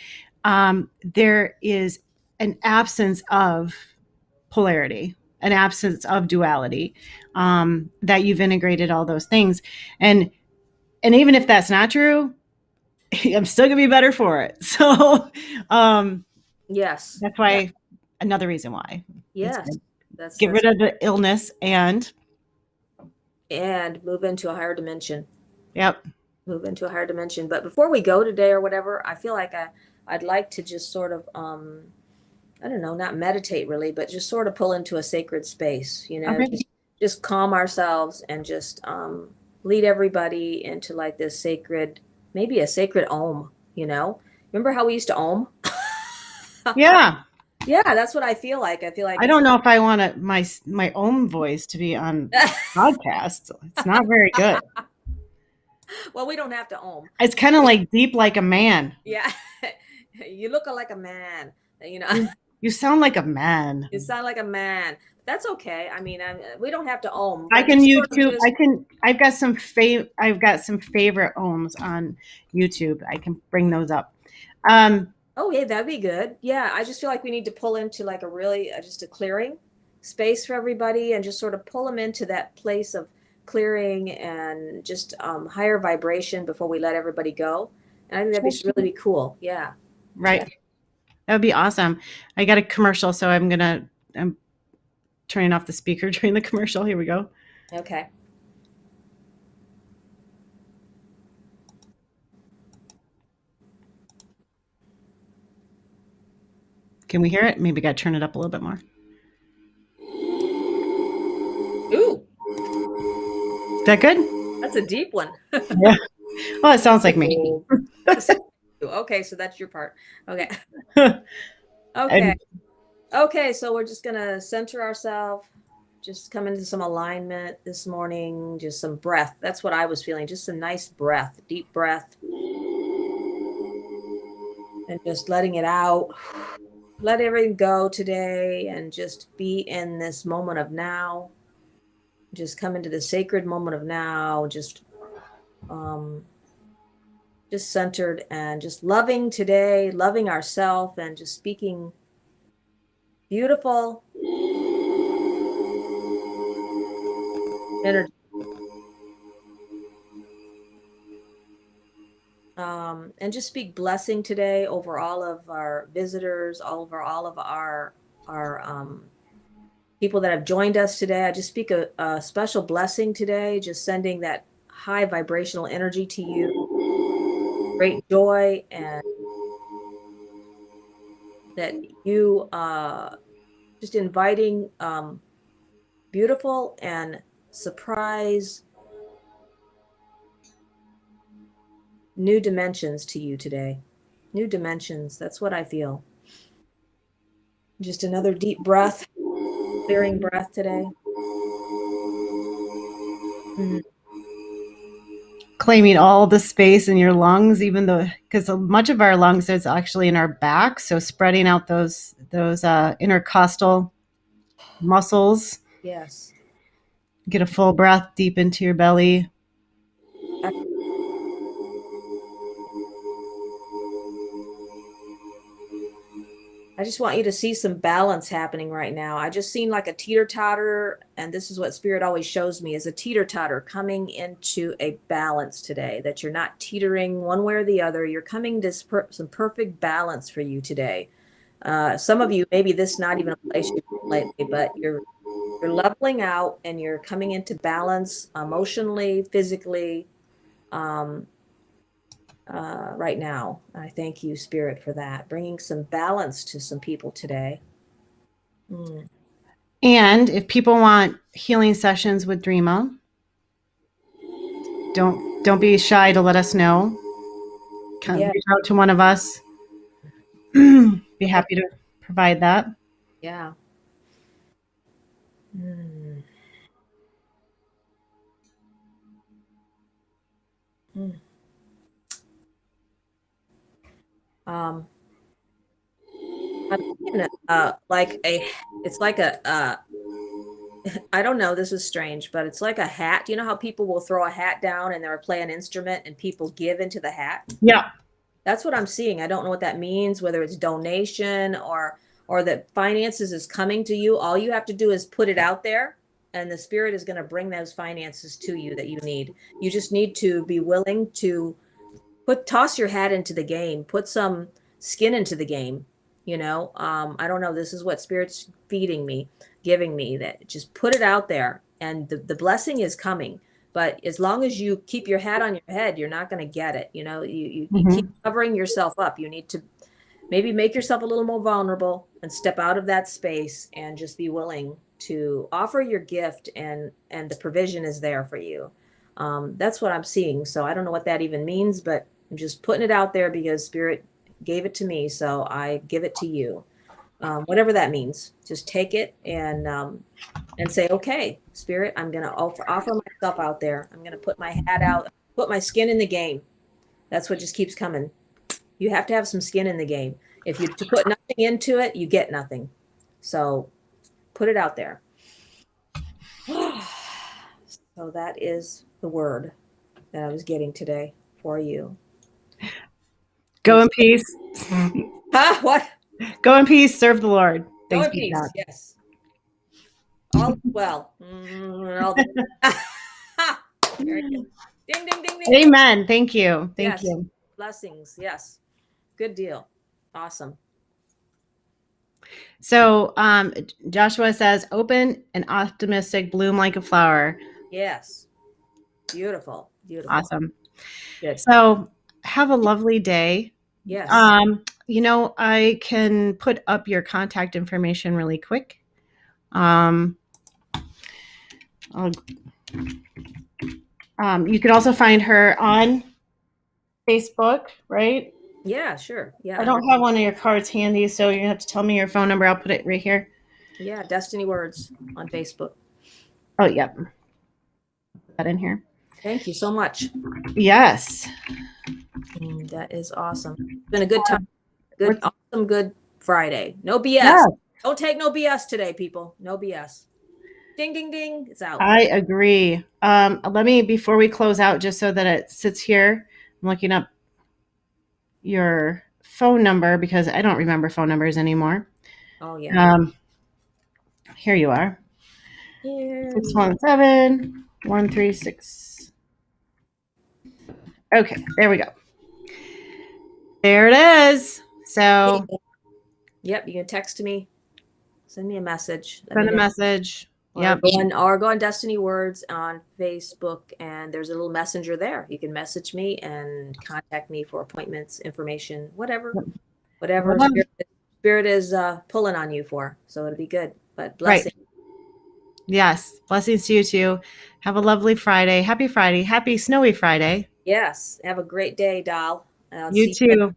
there is an absence of polarity, an absence of duality, that you've integrated all those things. And even if that's not true, I'm still gonna be better for it. So yes. that's Yeah. why another reason why it's Yes. good. Get That's rid of the illness and and move into a higher dimension. yep. Move into a higher dimension. But before we go today or whatever, I feel like I'd like to just sort of I don't know, not meditate really, but just sort of pull into a sacred space, Okay. just calm ourselves and just lead everybody into like this sacred, maybe a sacred om, Remember how we used to om? Yeah. Yeah, that's what I feel like. I feel like I it's don't know if I want my own voice to be on podcasts. It's not very good. well, we don't have to om. It's kind of like deep like a man. Yeah. You look like a man, You sound like a man. you sound like a man. That's okay. I mean, we don't have to om, I but can just sort of YouTube. just I've got some favorite ohms on YouTube. I can bring those up. Um, Oh, yeah, that'd be good. Yeah, I just feel like we need to pull into like a really just a clearing space for everybody and just sort of pull them into that place of clearing and just higher vibration before we let everybody go. And I think that'd be really be cool. Yeah. Yeah. right. That would be awesome. I got a commercial, so I'm turning off the speaker during the commercial. Here we go. Okay. Can we hear it? Maybe got to turn it up a little bit more. Ooh, Is that good? that's a deep one. Yeah. Well, it sounds like me. Okay, so that's your part. Okay. Okay. And Okay, so we're just gonna center ourselves, just come into some alignment this morning, just some breath. That's what I was feeling, just a nice breath, deep breath, and just letting it out. Let everything go today and just be in this moment of now. Just come into the sacred moment of now, um just centered and just loving today, loving ourselves and just speaking beautiful energy. And just speak blessing today over all of our visitors, over all of our people that have joined us today. I just speak a special blessing today, just sending that high vibrational energy to you, great joy, and that you just inviting beautiful and surprise new dimensions to you today. New dimensions. That's what I feel. Just another deep breath, clearing breath today. Mhm. claiming all the space in your lungs, even though because much of our lungs is actually in our back, so spreading out those intercostal muscles. Yes. Get a full breath deep into your belly. I just want you to see some balance happening right now. I just seen like a teeter-totter, and this is what Spirit always shows me, is a teeter-totter coming into a balance today, that you're not teetering one way or the other. You're coming to some perfect balance for you today. Some of you, maybe this is not even a place you've been lately, but you're leveling out and you're coming into balance emotionally, physically, right now. I thank you, Spirit, for that, bringing some balance to some people today. Mm. And if people want healing sessions with Dreama, don't be shy to let us know. Reach out to one of us. Be happy to provide that. Yeah. Mm. Mm. I'm thinking, it's like I don't know, this is strange, but it's like a hat. You know how people will throw a hat down and they'll play an instrument and people give into the hat? Yeah. That's what I'm seeing. I don't know what that means, whether it's donation or that finances is coming to you. All you have to do is put it out there, and the Spirit is going to bring those finances to you that you need. You just need to be willing to toss your hat into the game, put some skin into the game. I don't know. This is what Spirit's feeding me, giving me, that just put it out there, and the blessing is coming. But as long as you keep your hat on your head, you're not going to get it. You keep covering yourself up. You need to maybe make yourself a little more vulnerable and step out of that space and just be willing to offer your gift, and the provision is there for you. That's what I'm seeing. So I don't know what that even means, but I'm just putting it out there because Spirit gave it to me. So I give it to you. Whatever that means, just take it and say, okay, Spirit, I'm going to offer myself out there. I'm going to put my hat out, put my skin in the game. That's what just keeps coming. You have to have some skin in the game. If you to put nothing into it, you get nothing. So put it out there. So that is the word that I was getting today for you. Go in peace. Huh? What? Go in peace. Serve the Lord. Go in peace. Yes. All well. Very good. Ding, ding, ding, ding. Amen. Thank you. Thank you. Blessings. Yes. Good deal. Awesome. So Joshua says, open and optimistic, bloom like a flower. Yes. Beautiful. Beautiful. Awesome. Good. So have a lovely day. Yes. I can put up your contact information really quick. You can also find her on Facebook, right? Yeah, sure. Yeah. I don't have one of your cards handy, so you're going to have to tell me your phone number. I'll put it right here. Yeah, Destiny Words on Facebook. Oh, yep. Put that in here. Thank you so much. Yes. That is awesome. It's been a good time. Awesome, good Friday. No BS. Yeah. Don't take no BS today, people. No BS. Ding, ding, ding. It's out. I agree. Let me, before we close out, just so that it sits here, I'm looking up your phone number because I don't remember phone numbers anymore. Oh, yeah. Here you are. 617-136. Okay, there we go. There it is. So, yep, you can text me, send me a message. Send a message. Yep. Or go on Destiny Words on Facebook, and there's a little messenger there. You can message me and contact me for appointments, information, whatever Spirit is pulling on you for. So it'll be good. But blessings. Right. Yes. Blessings to you too. Have a lovely Friday. Happy Friday. Happy snowy Friday. Yes. Have a great day, doll. You too.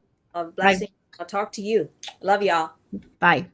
Blessings. I'll talk to you. Love y'all. Bye.